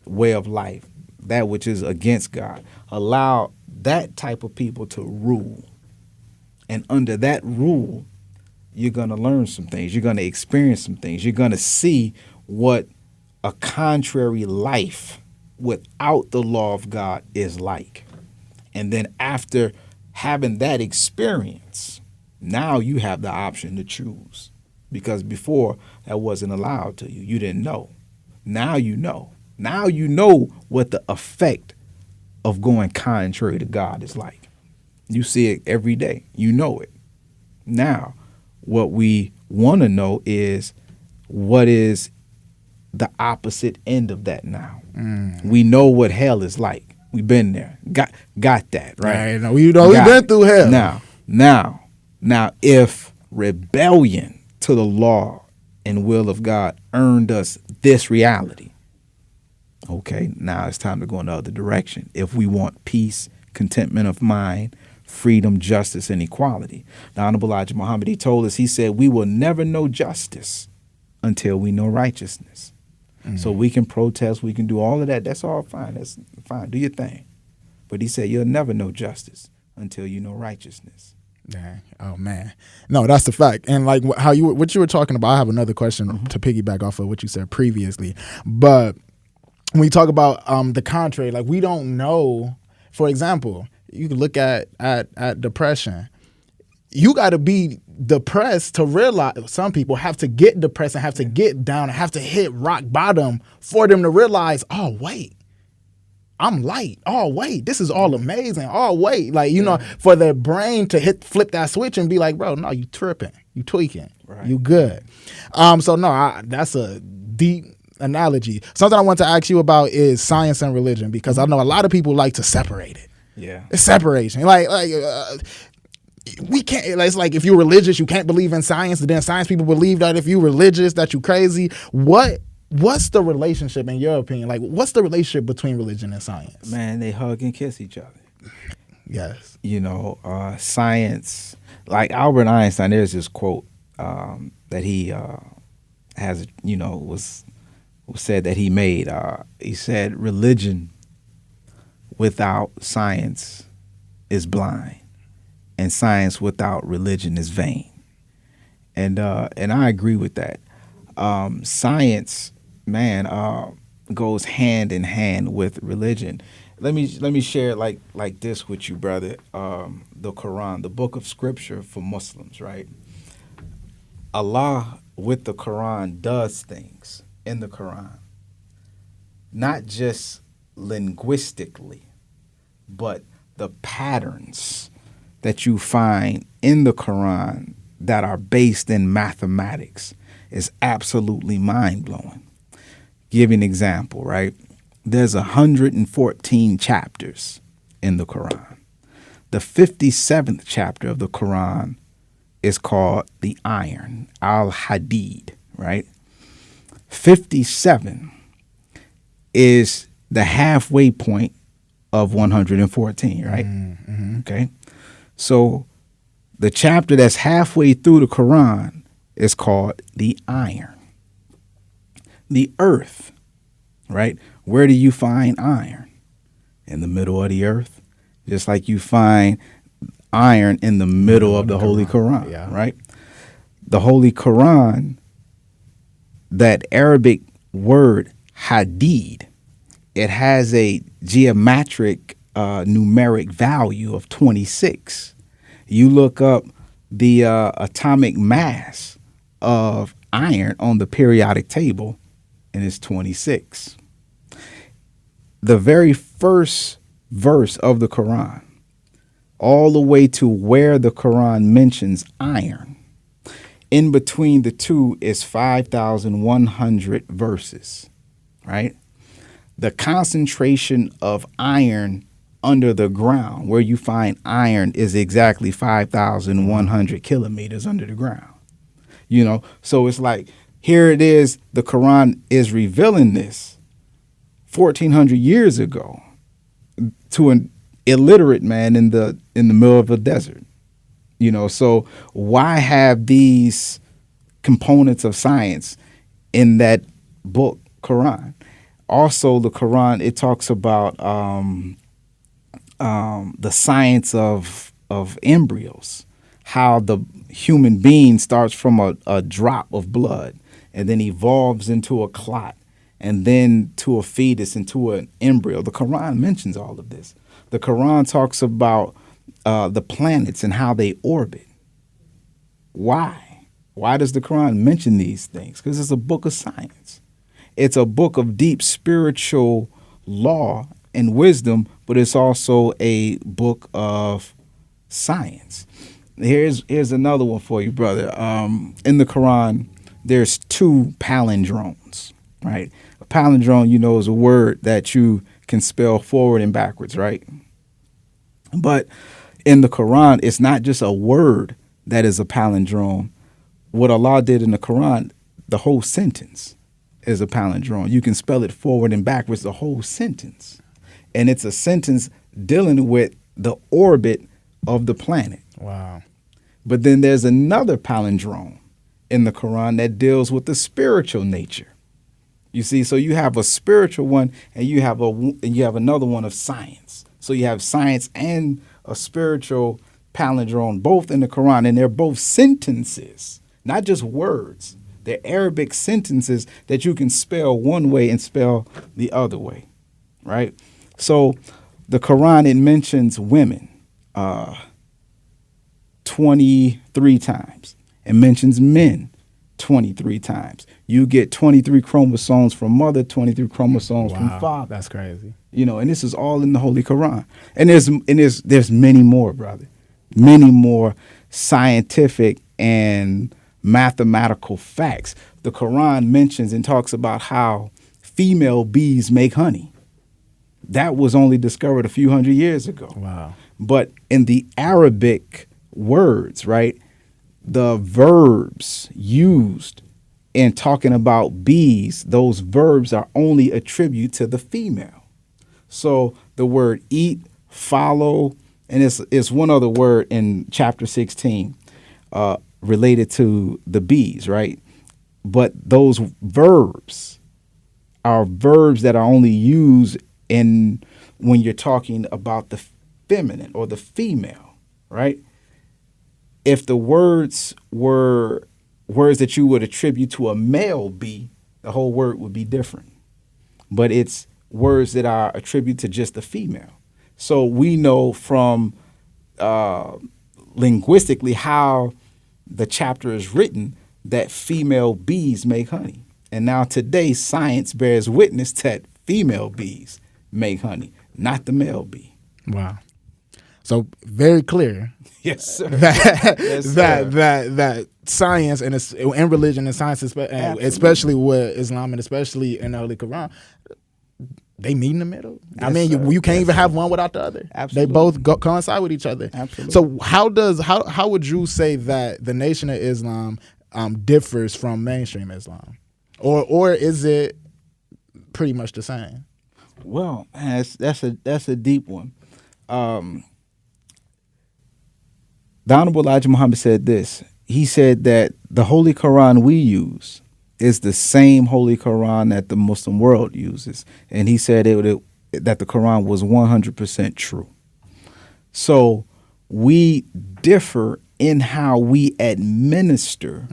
way of life, that which is against God. Allow that type of people to rule. And under that rule, you're going to learn some things. You're going to experience some things. You're going to see what a contrary life without the law of God is like. And then after having that experience, now you have the option to choose. Because before, that wasn't allowed to you. You didn't know. Now you know. Now you know what the effect of going contrary to God is like. You see it every day. You know it. Now, what we want to know is what is the opposite end of that now. We know what hell is like. We've been there. Got that, right? We've been through hell. Now, if rebellion to the law and will of God earned us this reality, Okay, now it's time to go in the other direction. If we want peace, contentment of mind, freedom, justice, and equality. The Honorable Elijah Muhammad, he told us, he said, we will never know justice until we know righteousness. So we can protest, we can do all of that. That's all fine. That's fine. Do your thing. But he said, you'll never know justice until you know righteousness. Dang. Oh man, no, that's the fact. And like what you were talking about, I have another question to piggyback off of what you said previously. But when we talk about the contrary, like we don't know. For example, you can look at depression. You got to be depressed to realize. Some people have to get depressed and have to get down and have to hit rock bottom for them to realize, oh wait, I'm light. Oh wait, this is all amazing. Oh wait, like know, for the brain to flip that switch and be like, bro, no, you tripping, you tweaking, you good. So no, that's a deep analogy. Something I want to ask you about is science and religion, because I know a lot of people like to separate it. Yeah, it's separation. We can't. It's like if you're religious, you can't believe in science, and then science people believe that if you're religious, that you crazy. What's the relationship, in your opinion? Like, what's the relationship between religion and science? Man, they hug and kiss each other. Yes. Science, like Albert Einstein, there's this quote that he has, was said that he made. He said, religion without science is blind, and science without religion is vain. And I agree with that. Science, goes hand in hand with religion. Let me share like this with you, brother. The Quran, the book of scripture for Muslims, right? Allah with the Quran does things in the Quran, not just linguistically, but the patterns that you find in the Quran that are based in mathematics is absolutely mind-blowing. Give you an example, right? There's 114 chapters in the Quran. The 57th chapter of the Quran is called the iron, al-hadid, right? 57 is the halfway point of 114, right? Mm-hmm. Okay. So the chapter that's halfway through the Quran is called the iron. The earth, right? Where do you find iron? In the middle of the earth, just like you find iron in the middle of the Holy Quran, right? The Holy Quran, that Arabic word hadid, it has a geometric numeric value of 26. You look up the atomic mass of iron on the periodic table, and it's 26. The very first verse of the Quran, all the way to where the Quran mentions iron, in between the two is 5,100 verses, right? The concentration of iron under the ground, where you find iron, is exactly 5,100 kilometers under the ground. So it's like, here it is, the Quran is revealing this 1,400 years ago to an illiterate man in the middle of a desert. So why have these components of science in that book, Quran? Also, the Quran, it talks about the science of embryos, how the human being starts from a drop of blood and then evolves into a clot and then to a fetus, into an embryo. The Quran mentions all of this. The Quran talks about the planets and how they orbit. Why? Why does the Quran mention these things? Because it's a book of science. It's a book of deep spiritual law and wisdom, but it's also a book of science. Here's another one for you, brother. In the Quran, there's 2 palindromes, right? A palindrome, is a word that you can spell forward and backwards, right? But in the Quran, it's not just a word that is a palindrome. What Allah did in the Quran, the whole sentence is a palindrome. You can spell it forward and backwards, the whole sentence. And it's a sentence dealing with the orbit of the planet. Wow. But then there's another palindrome in the Quran that deals with the spiritual nature. You see, so you have a spiritual one and you have another one of science. So you have science and a spiritual palindrome, both in the Quran, and they're both sentences, not just words. They're Arabic sentences that you can spell one way and spell the other way, right? So the Quran, it mentions women 23 times. It mentions men 23 times. You get 23 chromosomes from mother, 23 chromosomes from father. That's crazy. And this is all in the Holy Quran. And there's many more, brother. Many more scientific and mathematical facts. The Quran mentions and talks about how female bees make honey. That was only discovered a few hundred years ago. Wow. But in the Arabic words, right, the verbs used in talking about bees, those verbs are only attributed to the female. So the word eat, follow, and it's one other word in chapter 16 related to the bees, right? But those verbs are verbs that are only used in when you're talking about the feminine or the female, right? If the words were words that you would attribute to a male bee, the whole word would be different. But it's words that are attributed to just the female. So we know from linguistically how the chapter is written that female bees make honey. And now today, science bears witness that female bees make honey, not the male bee. Wow. So very clear. Yes, sir. That science and religion and science, especially with Islam and especially in the Holy Quran, they meet in the middle. Yes, I mean, sir. you can't even have one without the other. Absolutely. They both coincide with each other. Absolutely. So how would you say that the Nation of Islam differs from mainstream Islam, or is it pretty much the same? Well, that's a deep one. The Honorable Elijah Muhammad said this. He said that the Holy Quran we use is the same Holy Quran that the Muslim world uses. And he said that the Quran was 100% true. So we differ in how we administer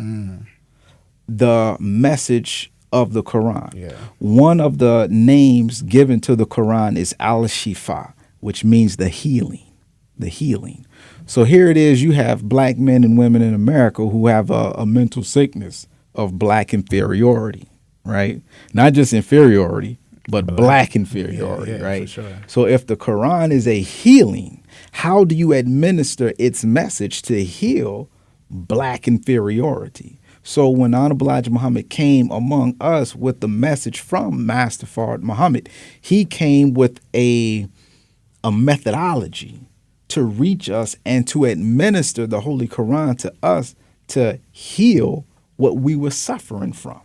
the message of the Quran. Yeah. One of the names given to the Quran is Al-Shifa, which means the healing. So here it is, you have black men and women in America who have a mental sickness of black inferiority, right? Not just inferiority, but black inferiority, right? For sure. So if the Quran is a healing, how do you administer its message to heal black inferiority? So when Honorable Elijah Muhammad came among us with the message from Master Fard Muhammad, he came with a methodology to reach us and to administer the Holy Quran to us to heal what we were suffering from.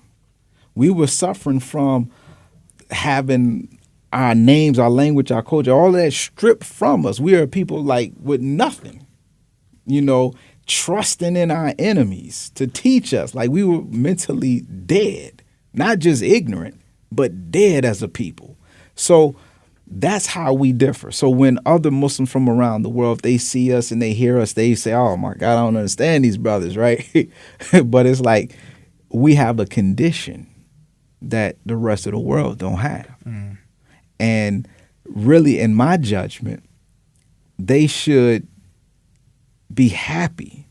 We were suffering from having our names, our language, our culture, all that stripped from us. We are people like with nothing, trusting in our enemies to teach us. Like we were mentally dead, not just ignorant, but dead as a people. So that's how we differ. So when other Muslims from around the world, if they see us and they hear us, they say, oh my God, I don't understand these brothers, right? But it's like we have a condition that the rest of the world don't have. And really, in my judgment, they should be happy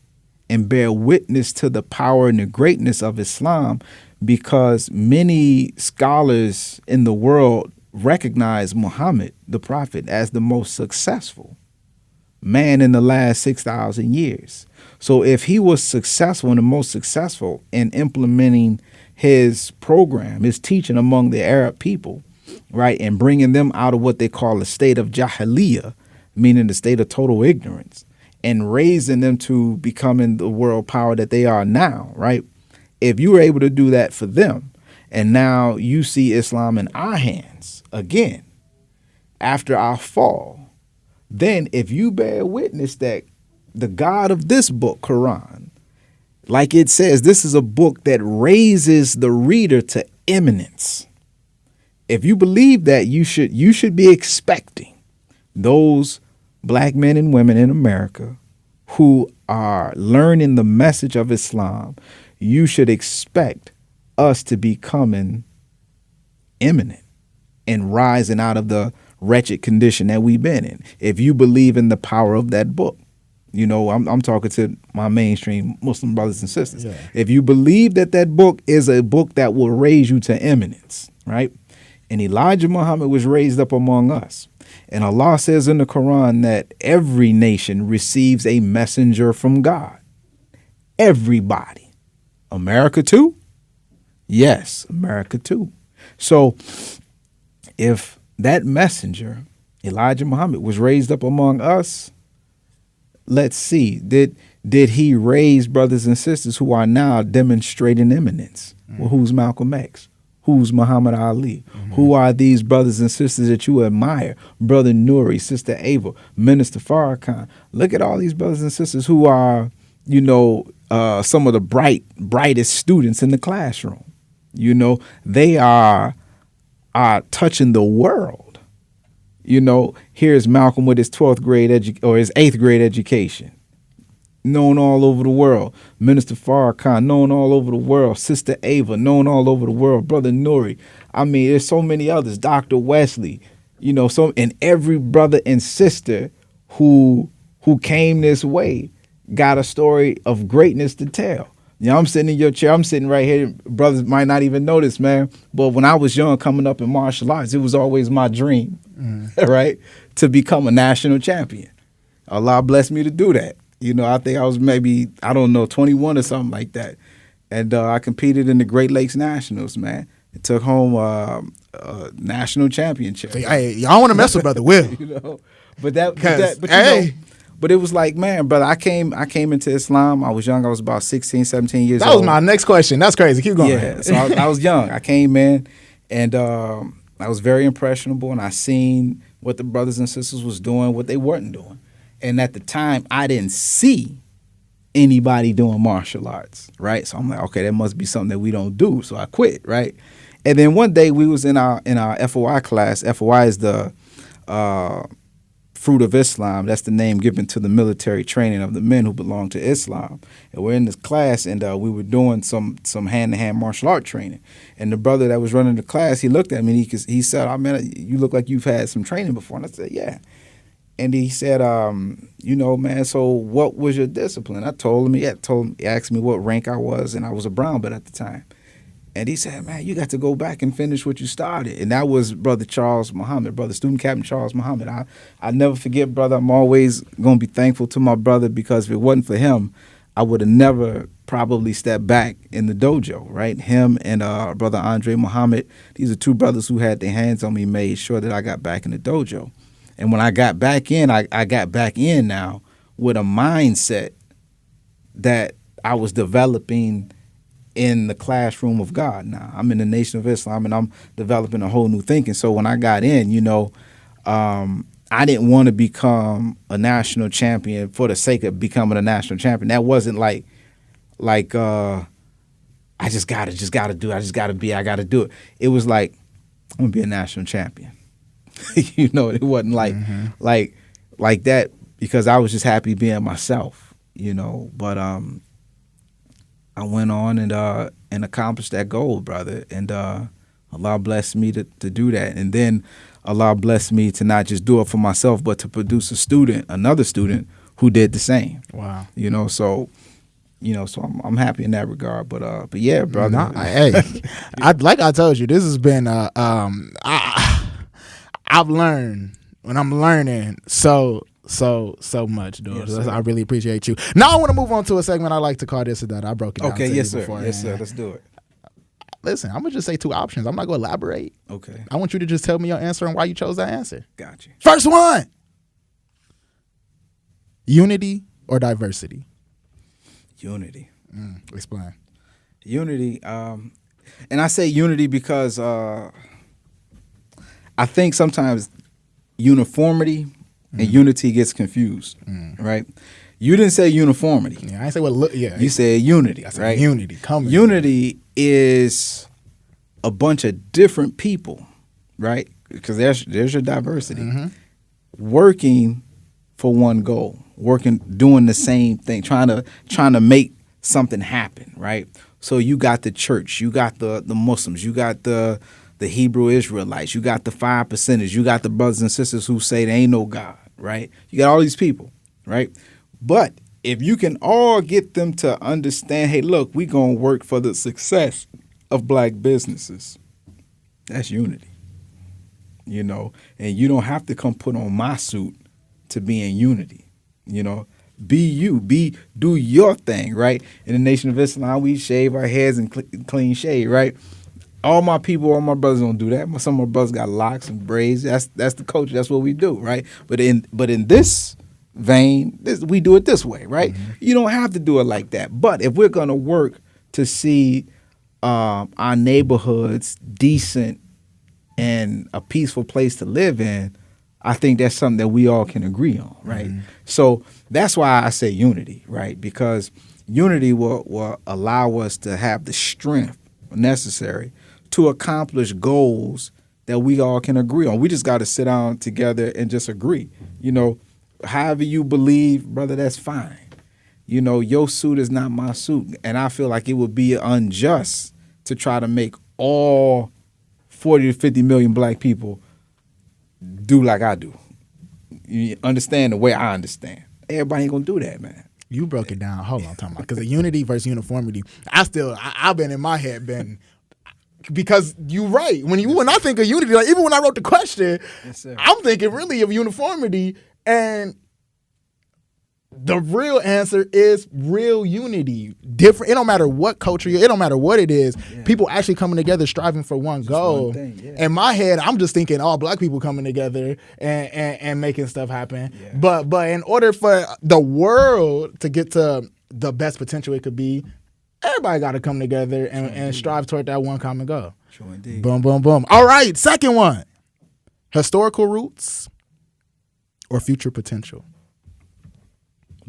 and bear witness to the power and the greatness of Islam, because many scholars in the world recognize Muhammad, the prophet, as the most successful man in the last 6,000 years. So if he was successful and the most successful in implementing his program, his teaching among the Arab people, right, and bringing them out of what they call a state of jahiliyyah, meaning the state of total ignorance, and raising them to becoming the world power that they are now, right? If you were able to do that for them, And now you see Islam in our hands again after our fall. Then if you bear witness that the God of this book, Quran, like it says, this is a book that raises the reader to eminence. If you believe that, you should be expecting those black men and women in America who are learning the message of Islam, you should expect us to be coming eminent and rising out of the wretched condition that we've been in. If you believe in the power of that book, you know, I'm talking to my mainstream Muslim brothers and sisters. Yeah. If you believe that that book is a book that will raise you to eminence, right? And Elijah Muhammad was raised up among us. And Allah says in the Quran that every nation receives a messenger from God. Everybody. America too? Yes, America too. So if that messenger, Elijah Muhammad, was raised up among us, let's see, did he raise brothers and sisters who are now demonstrating eminence? Well, who's Malcolm X? Who's Muhammad Ali? Who are these brothers and sisters that you admire? Brother Nuri, Sister Ava, Minister Farrakhan. Look at all these brothers and sisters who are, you know, some of the brightest students in the classroom. You know, they are touching the world. You know, here's Malcolm with his 12th grade his 8th grade education, known all over the world. Minister Farrakhan, known all over the world. Sister Ava, known all over the world. Brother Nuri. I mean, there's so many others. Dr. Wesley, you know, and every brother and sister who came this way got a story of greatness to tell. You know, I'm sitting in your chair. I'm sitting right here. Brothers might not even know this, man. But when I was young, coming up in martial arts, it was always my dream, right, to become a national champion. Allah blessed me to do that. You know, I think I was maybe, 21 or something like that. And I competed in the Great Lakes Nationals, man. It took home a national championship. Hey, y'all want to mess with Brother Will. You know, but it was like, man, brother, I came into Islam. I was young. I was about 16, 17 years old. That was my next question. That's crazy. Keep going. Yeah, so I was young. I came in, and I was very impressionable, and I seen what the brothers and sisters was doing, what they weren't doing. And at the time, I didn't see anybody doing martial arts, right? So I'm like, okay, that must be something that we don't do. So I quit, right? And then one day we was in our FOI class. FOI is the Fruit of Islam. That's the name given to the military training of the men who belong to Islam. And we're in this class, and we were doing some hand-to-hand martial art training. And the brother that was running the class, he looked at me and he said, "Oh man, you look like you've had some training before." And I said, "Yeah." And he said, "You know, man, so what was your discipline?" I told him. He asked me what rank I was, and I was a brown belt at the time. And he said, "Man, you got to go back and finish what you started." And that was Brother Charles Muhammad, Brother Student Captain Charles Muhammad. I never forget, brother. I'm always going to be thankful to my brother, because if it wasn't for him, I would have never probably stepped back in the dojo, right? Him and Brother Andre Muhammad, these are two brothers who had their hands on me, made sure that I got back in the dojo. And when I got back in, I got back in now with a mindset that I was developing in the classroom of God. Now I'm in the Nation of Islam, and I'm developing a whole new thinking. So when I got in, you know, I didn't want to become a national champion for the sake of becoming a national champion. That wasn't like I just gotta do it. I gotta do it. It was like, I'm gonna be a national champion. You know, it wasn't like that, because I was just happy being myself, you know. But I went on and accomplished that goal, brother. And Allah blessed me to do that. And then Allah blessed me to not just do it for myself, but to produce another student who did the same. Wow. You know, so I'm happy in that regard. But yeah, brother. I told you, this has been I've learned, when I'm learning so much, dude. Yes, I really appreciate you. Now I want to move on to a segment I like to call This or That. I broke it down. Okay, yes, sir. Before, yes, sir. Let's do it. Listen, I'm gonna just say two options. I'm not gonna elaborate. Okay. I want you to just tell me your answer and why you chose that answer. Gotcha. First one: unity or diversity? Unity. Explain. Unity. And I say unity because I think sometimes uniformity and unity gets confused, right? You didn't say uniformity. Yeah, I ain't say what. Yeah, You said unity, I said right? unity. Unity is a bunch of different people, right? Because there's your diversity, working for one goal, doing the same thing, trying to make something happen, right? So you got the church, you got the Muslims, you got the Hebrew Israelites, you got the 5%ers, you got the brothers and sisters who say there ain't no God, right? You got all these people, right? But if you can all get them to understand, hey, look, we gonna work for the success of black businesses, that's unity. You know, and you don't have to come put on my suit to be in unity. You know, be you, do your thing, right? In the Nation of Islam, we shave our heads and clean shave, right? All my people, all my brothers don't do that. Some of my brothers got locks and braids. That's the culture. That's what we do, right? But in this vein, we do it this way, right? You don't have to do it like that. But if we're gonna work to see our neighborhoods decent and a peaceful place to live in, I think that's something that we all can agree on, right? So that's why I say unity, right? Because unity will allow us to have the strength necessary to accomplish goals that we all can agree on. We just got to sit down together and just agree. You know, however you believe, brother, that's fine. You know, your suit is not my suit. And I feel like it would be unjust to try to make all 40 to 50 million black people do like I do. You understand the way I understand. Everybody ain't gonna do that, man. You broke it down. Hold on, talking about because the unity versus uniformity. I've been in my head because you're right. When I think of unity, like even when I wrote the question, I'm thinking really of uniformity, and the real answer is real unity. Different. It don't matter what culture. It don't matter what it is. Yeah. People actually coming together, striving for one goal. One thing, yeah. In my head, I'm just thinking all black people coming together and making stuff happen. Yeah. But in order for the world to get to the best potential it could be, everybody got to come together and strive toward that one common goal. Sure indeed. Boom, boom, boom. All right, second one: historical roots or future potential.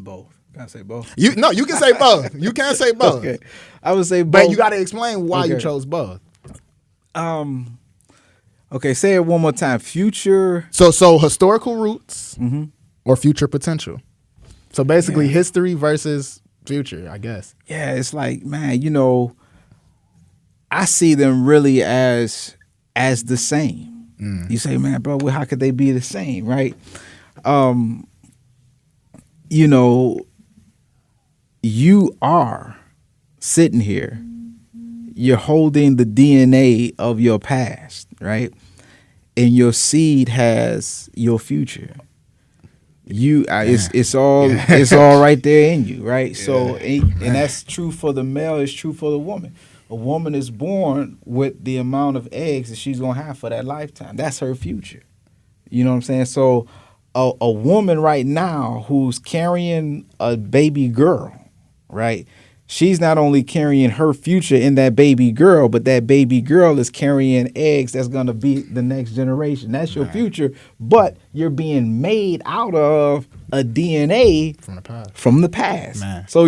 Both. Can I say both? You can say both. You can't say both. Okay. I would say both. But you got to explain why you chose both. Okay, say it one more time. Future. So historical roots or future potential. So basically history versus future, I guess. Yeah, it's like, man, you know, I see them really as the same. You say, man, bro, well, how could they be the same, right? You know, you are sitting here, you're holding the DNA of your past, right? And your seed has your future. It's all right there in you, right? Yeah. So, and that's true for the male, it's true for the woman. A woman is born with the amount of eggs that she's gonna have for that lifetime. That's her future. You know what I'm saying? So a woman right now who's carrying a baby girl, right? She's not only carrying her future in that baby girl, but that baby girl is carrying eggs that's going to be the next generation. That's your future, but you're being made out of a DNA from the past. Man. So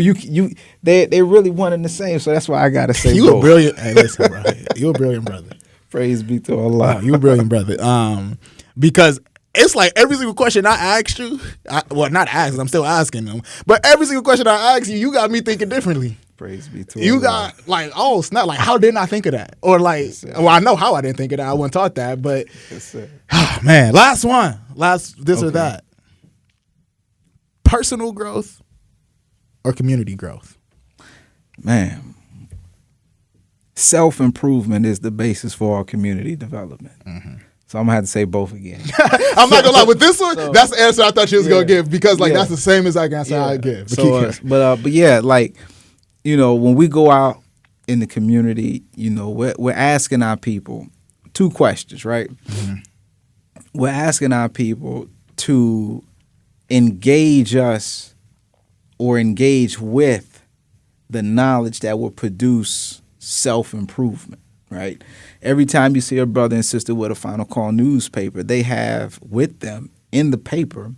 they're really one and the same. So that's why I got to say you a brilliant. Hey, listen, bro. You a brilliant brother. Praise be to Allah. Wow, you a brilliant brother. Because it's like every single question I asked you, not asked, I'm still asking them, but every single question I asked you, you got me thinking differently. Praise be to Allah. You got like, oh, snap, like how didn't I think of that? Or like, well, I know how I didn't think of that. I wasn't taught that, but man, last one, or that. Personal growth or community growth? Man, self-improvement is the basis for our community development. So I'm gonna have to say both again. I'm not gonna lie. With this one, that's the answer I thought you was gonna give because that's the same exact answer I give. But yeah, like, you know, when we go out in the community, you know, we're asking our people two questions, right? We're asking our people to engage us or engage with the knowledge that will produce self-improvement, right? Every time you see a brother and sister with a Final Call newspaper, they have with them in the paper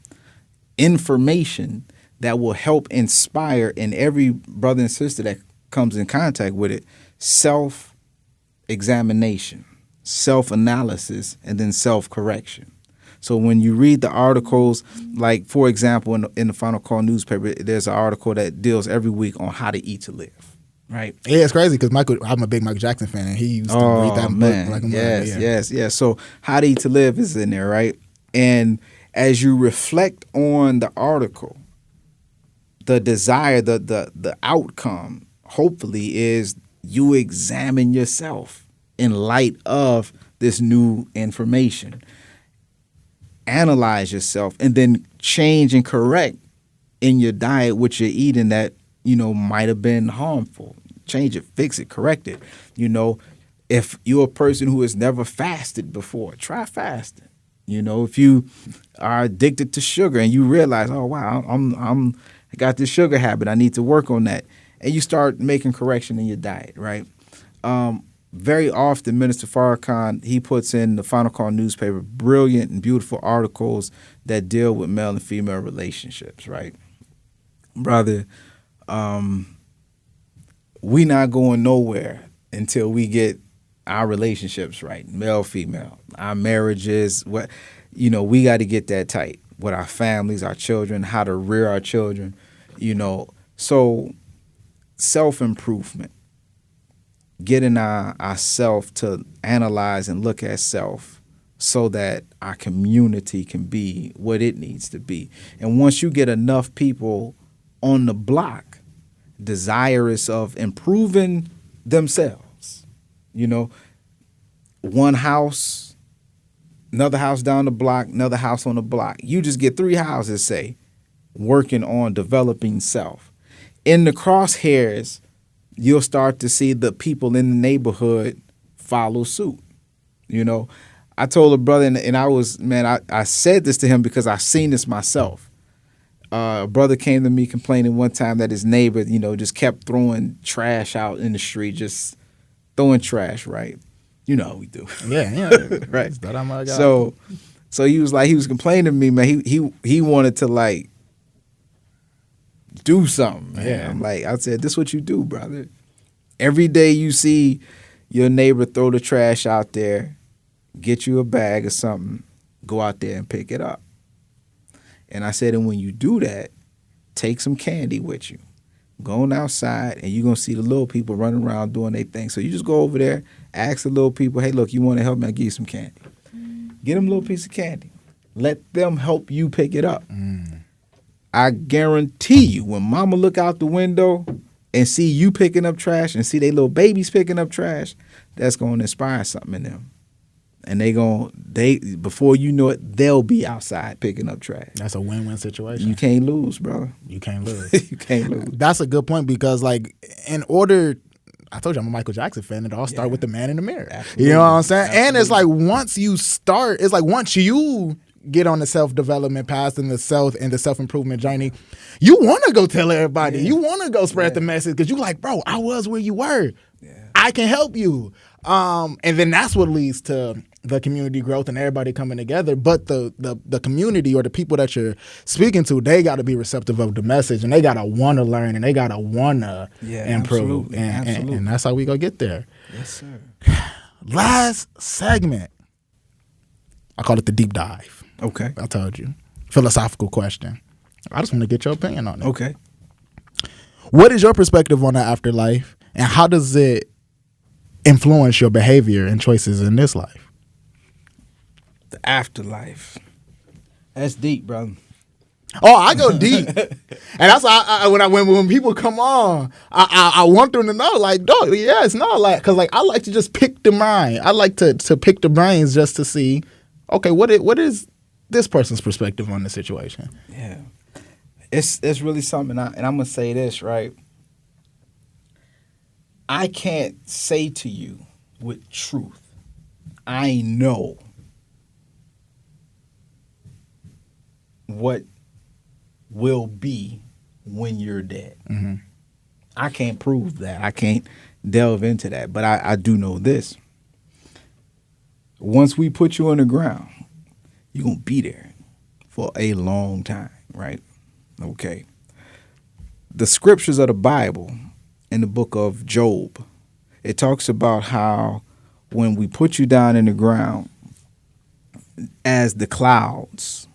information that will help inspire in every brother and sister that comes in contact with it self-examination, self-analysis, and then self-correction. So when you read the articles, like, for example, in the Final Call newspaper, there's an article that deals every week on how to eat to live, right? Yeah, it's crazy because I'm a big Michael Jackson fan, and he used to read that book like a Yes. So how to eat to live is in there, right? And as you reflect on the article, the desire, the outcome, hopefully, is you examine yourself in light of this new information. Analyze yourself and then change and correct in your diet what you're eating that, might have been harmful. Change it, fix it, correct it. If you're a person who has never fasted before, try fasting. If you are addicted to sugar and you realize, oh wow, I got this sugar habit, I need to work on that, and you start making correction in your diet, right? Very often, Minister Farrakhan, he puts in the Final Call newspaper brilliant and beautiful articles that deal with male and female relationships, right? Brother, we not going nowhere until we get our relationships right, male, female, our marriages, we got to get that tight with our families, our children, how to rear our children, So self-improvement, getting ourself to analyze and look at self so that our community can be what it needs to be. And once you get enough people on the block desirous of improving themselves, one house, another house down the block, another house on the block, you just get 3 houses, say, working on developing self. In the crosshairs, you'll start to see the people in the neighborhood follow suit. I told a brother, and I said this to him because I've seen this myself. A brother came to me complaining one time that his neighbor, just kept throwing trash out in the street, just throwing trash, right? You know how we do. Yeah. Right. So he was complaining to me, man. He wanted to like do something, man. Yeah. I said, this is what you do, brother. Every day you see your neighbor throw the trash out there, get you a bag or something, go out there and pick it up. And I said, and when you do that, take some candy with you. Go on outside, and you're going to see the little people running around doing their thing. So you just go over there, ask the little people, hey, look, you want to help me? I'll give you some candy. Get them a little piece of candy. Let them help you pick it up. I guarantee you, when mama look out the window and see you picking up trash and see they little babies picking up trash, that's going to inspire something in them. And before you know it, they'll be outside picking up trash. That's a win-win situation. You can't lose, brother. You can't lose. You can't lose. That's a good point because, like, in order, I told you I'm a Michael Jackson fan, it all start with the man in the mirror. Absolutely. You know what I'm saying? Absolutely. And it's like once you get on the self-development path and the self-improvement journey, you want to go tell everybody. Yeah. You want to go spread the message because you're like, bro, I was where you were. Yeah. I can help you. And then that's what leads to the community growth and everybody coming together. But the community or the people that you're speaking to, they got to be receptive of the message, and they got to want to learn, and they got to want to improve. Absolutely. And that's how we go get there. Yes, sir. Last segment. I call it the deep dive. Okay. I told you. Philosophical question. I just want to get your opinion on it. Okay. What is your perspective on the afterlife, and how does it influence your behavior and choices in this life? The afterlife. That's deep, brother. Oh, I go deep, and that's why when people come on, I want them to know, like, dog, yeah, it's not like, because like I like to just pick the mind. I like to pick the brains just to see, okay, what is this person's perspective on the situation? Yeah, it's really something. And I'm gonna say this, right? I can't say to you with truth, I know what will be when you're dead. Mm-hmm. I can't prove that. I can't delve into that. But I do know this. Once we put you on the ground, you're going to be there for a long time, right? Okay. The scriptures of the Bible in the book of Job, it talks about how when we put you down in the ground, as the clouds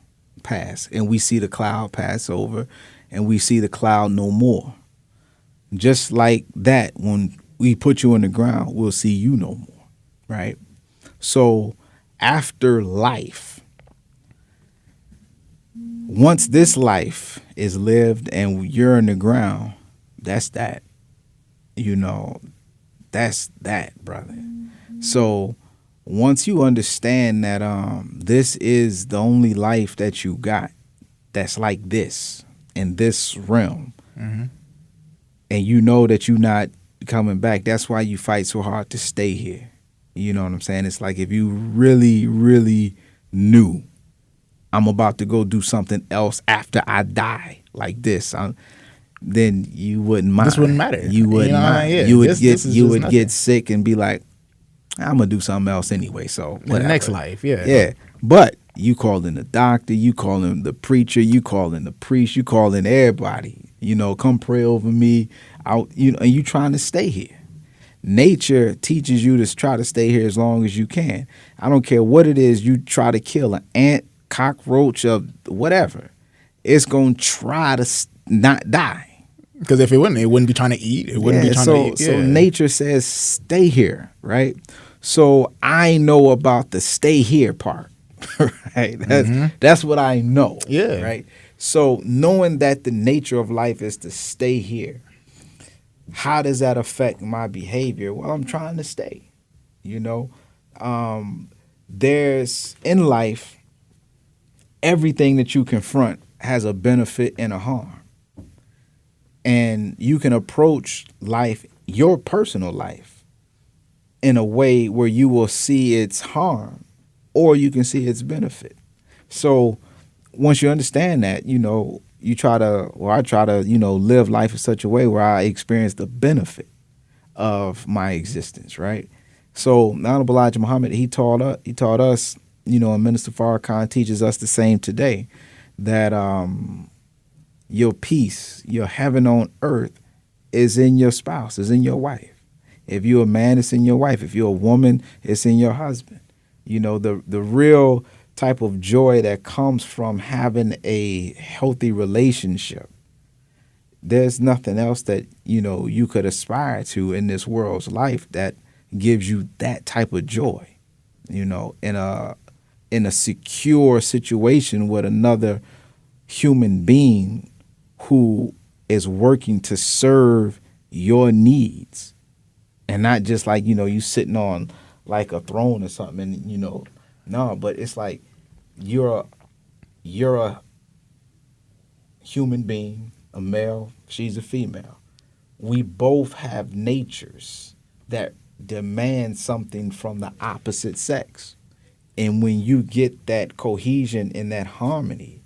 pass, and we see the cloud pass over, and we see the cloud no more. Just like that, when we put you in the ground, we'll see you no more, right? So after life, once this life is lived and you're in the ground, that's that. That's that, brother. So once you understand that this is the only life that you got that's like this in this realm, and you know that you're not coming back, that's why you fight so hard to stay here. You know what I'm saying? It's like if you really, really knew I'm about to go do something else after I die like this, then you wouldn't mind. This wouldn't matter. You wouldn't mind. Yeah, you would you would get sick and be like, I'm gonna do something else anyway. So whatever. The next life, yeah. Yeah. But you call in the doctor, you call in the preacher, you call in the priest, you call in everybody. Come pray over me. And you trying to stay here. Nature teaches you to try to stay here as long as you can. I don't care what it is. You try to kill an ant, cockroach, or whatever. It's gonna try to not die. Because if it wouldn't be trying to eat. It wouldn't be trying to eat. Yeah. So nature says stay here, right? So I know about the stay here part, right? That's what I know, yeah. Right? So knowing that the nature of life is to stay here, how does that affect my behavior? Well, I'm trying to stay, There's, in life, everything that you confront has a benefit and a harm. And you can approach life, your personal life, in a way where you will see its harm or you can see its benefit. So once you understand that, I try to, live life in such a way where I experience the benefit of my existence, right? So Honorable Elijah Muhammad, he taught us, and Minister Farrakhan teaches us the same today, that your peace, your heaven on earth is in your spouse, is in your wife. If you're a man, it's in your wife. If you're a woman, it's in your husband. The real type of joy that comes from having a healthy relationship. There's nothing else that, you could aspire to in this world's life that gives you that type of joy, in a secure situation with another human being who is working to serve your needs. And not just like, you sitting on like a throne or something and, no, but it's like you're a human being, a male, she's a female. We both have natures that demand something from the opposite sex. And when you get that cohesion and that harmony,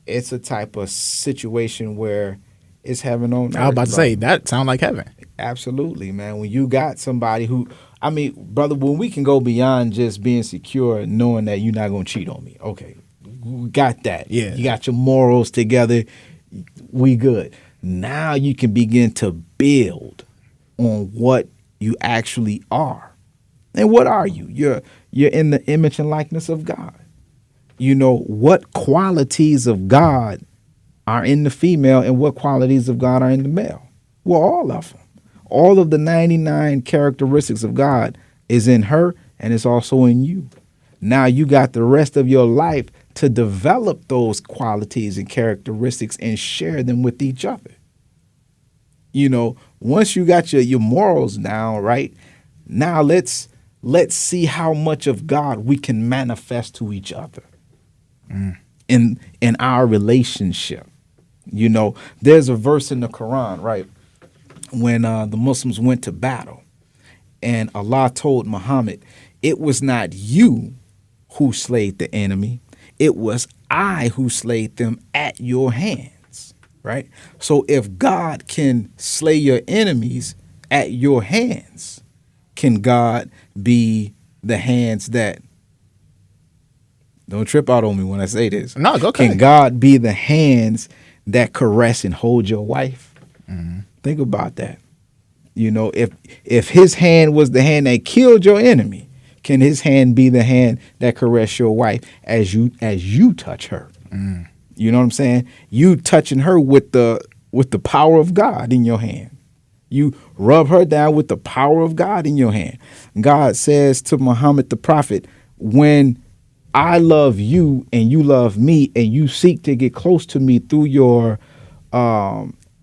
it's a type of situation where it's heaven on earth. I was about to say, that sounds like heaven. Absolutely, man. When you got somebody who, brother, when we can go beyond just being secure, knowing that you're not going to cheat on me. Okay, we got that. Yeah. You got your morals together. We good. Now you can begin to build on what you actually are. And what are you? You're in the image and likeness of God. What qualities of God are in the female and what qualities of God are in the male? Well, all of them. All of the 99 characteristics of God is in her and it's also in you. Now you got the rest of your life to develop those qualities and characteristics and share them with each other. Once you got your morals down, right? Now let's see how much of God we can manifest to each other in our relationship. There's a verse in the Quran, right? When the Muslims went to battle and Allah told Muhammad, it was not you who slayed the enemy. It was I who slayed them at your hands. right? So if God can slay your enemies at your hands, can God be the hands that, don't trip out on me when I say this. No, go Can God be the hands that caress and hold your wife? Mm-hmm. Think about that. You know, if his hand was the hand that killed your enemy, can his hand be the hand that caress your wife as you touch her? Mm. You know what I'm saying? You touching her with the power of God in your hand. You rub her down with the power of God in your hand. God says to Muhammad the prophet, when I love you and you love me and you seek to get close to me through your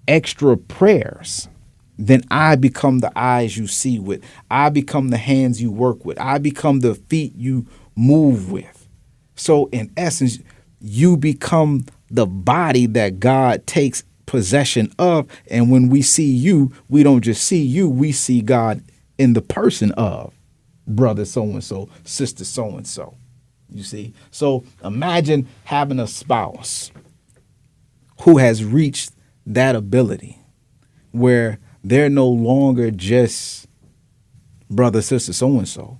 extra prayers, then I become the eyes you see with. I become the hands you work with. I become the feet you move with. So in essence, you become the body that God takes possession of. And when we see you, we don't just see you, we see God in the person of brother so-and-so, sister so-and-so. You see? So imagine having a spouse who has reached that ability where they're no longer just brother, sister, so-and-so,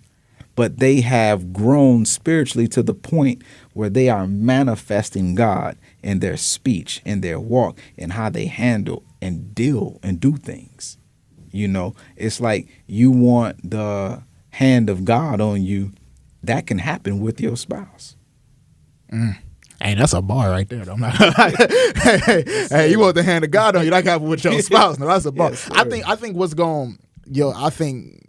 but they have grown spiritually to the point where they are manifesting God in their speech, in their walk, and how they handle and deal and do things. You know, it's like you want the hand of God on you. That can happen with your spouse. Mm. Hey, that's a bar right there. I'm not, hey, you want the hand of God on you? That can happen with your spouse. No, that's a bar. Yes, I think what's going, I think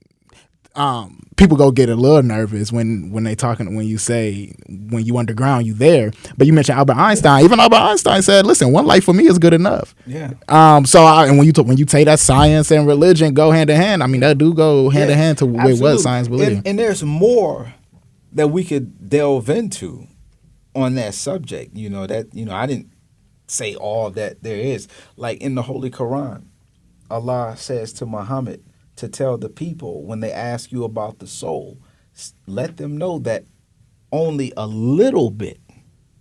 people go get a little nervous when they talking, when you say, when you underground, you there. But you mentioned Albert Einstein. Even Albert Einstein said, listen, one life for me is good enough. Yeah. And when you say that science and religion go hand in hand, I mean, that do go hand in hand with what science believes. And there's more that we could delve into on that subject. You know, I didn't say all that there is. Like in the Holy Quran, Allah says to Muhammad to tell the people when they ask you about the soul, let them know that only a little bit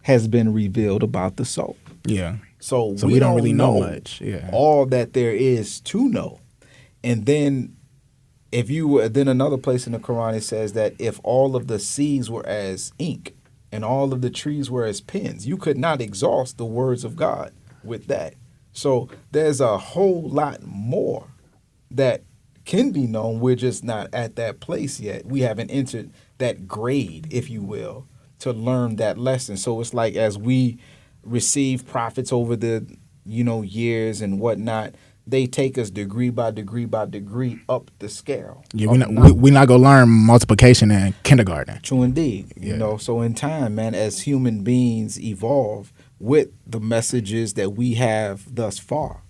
has been revealed about the soul. Yeah. So we don't really know much. Yeah. All that there is to know. And then then another place in the Quran, it says that if all of the seas were as ink and all of the trees were as pens, you could not exhaust the words of God with that. So there's a whole lot more that can be known. We're just not at that place yet. We haven't entered that grade, if you will, to learn that lesson. So it's like as we receive prophets over the, years and whatnot, they take us degree by degree by degree up the scale. Yeah, we're not gonna learn multiplication in kindergarten. True indeed. Yeah. So in time, man, as human beings evolve with the messages that we have thus far,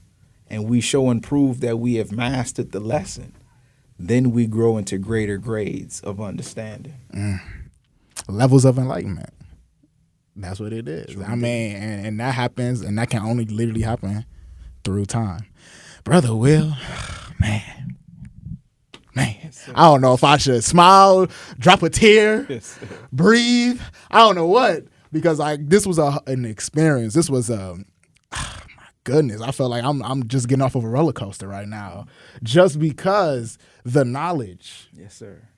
and we show and prove that we have mastered the lesson, then we grow into greater grades of understanding. Levels of enlightenment. That's what it is. True I mean, and that happens, and that can only literally happen through time. Brother Will, man, Yes, I don't know if I should smile, drop a tear, Yes, breathe. I don't know what, because this was an experience. This was my goodness. I felt like I'm just getting off of a roller coaster right now, just because the knowledge. Yes, sir.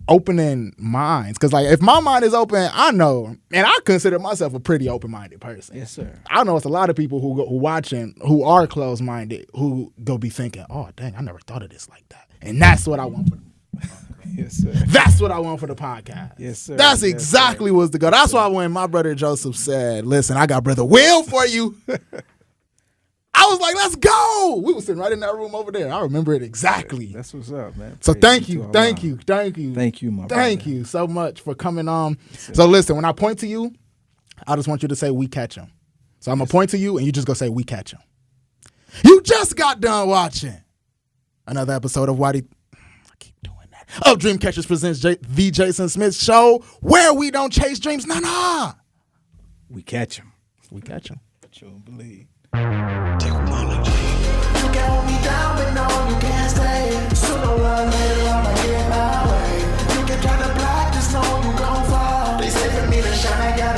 Opening minds, because like if my mind is open, I know, and I consider myself a pretty open-minded person. Yes, sir. I know it's a lot of people who watching who are closed-minded who go be thinking, oh dang, I never thought of this like that, and that's what I want for Yes, sir. that's what I want for the podcast. Yes, sir. That's Yes, exactly sir. what's the goal. That's why when my brother Joseph said, listen, I got brother Will for you, I was like, let's go. We were sitting right in that room over there. I remember it exactly. That's what's up, man. So Praise thank be you, to Allah. thank you, my thank brother. you so much for coming on. sir. So listen, when I point to you, I just want you to say we catch him. So I'm gonna point to you, and you just gonna say we catch him. You just got done watching another episode of I keep doing that. Of Dreamcatchers presents the Jason Smith Show, where we don't chase dreams. Nah. We catch him. We catch him. But you don't believe. Technology. You can hold me down, but no, you can't stay. Sooner or later, I'ma get my way. You can try to practice, no, you gon' fall. They say for me to shine, I got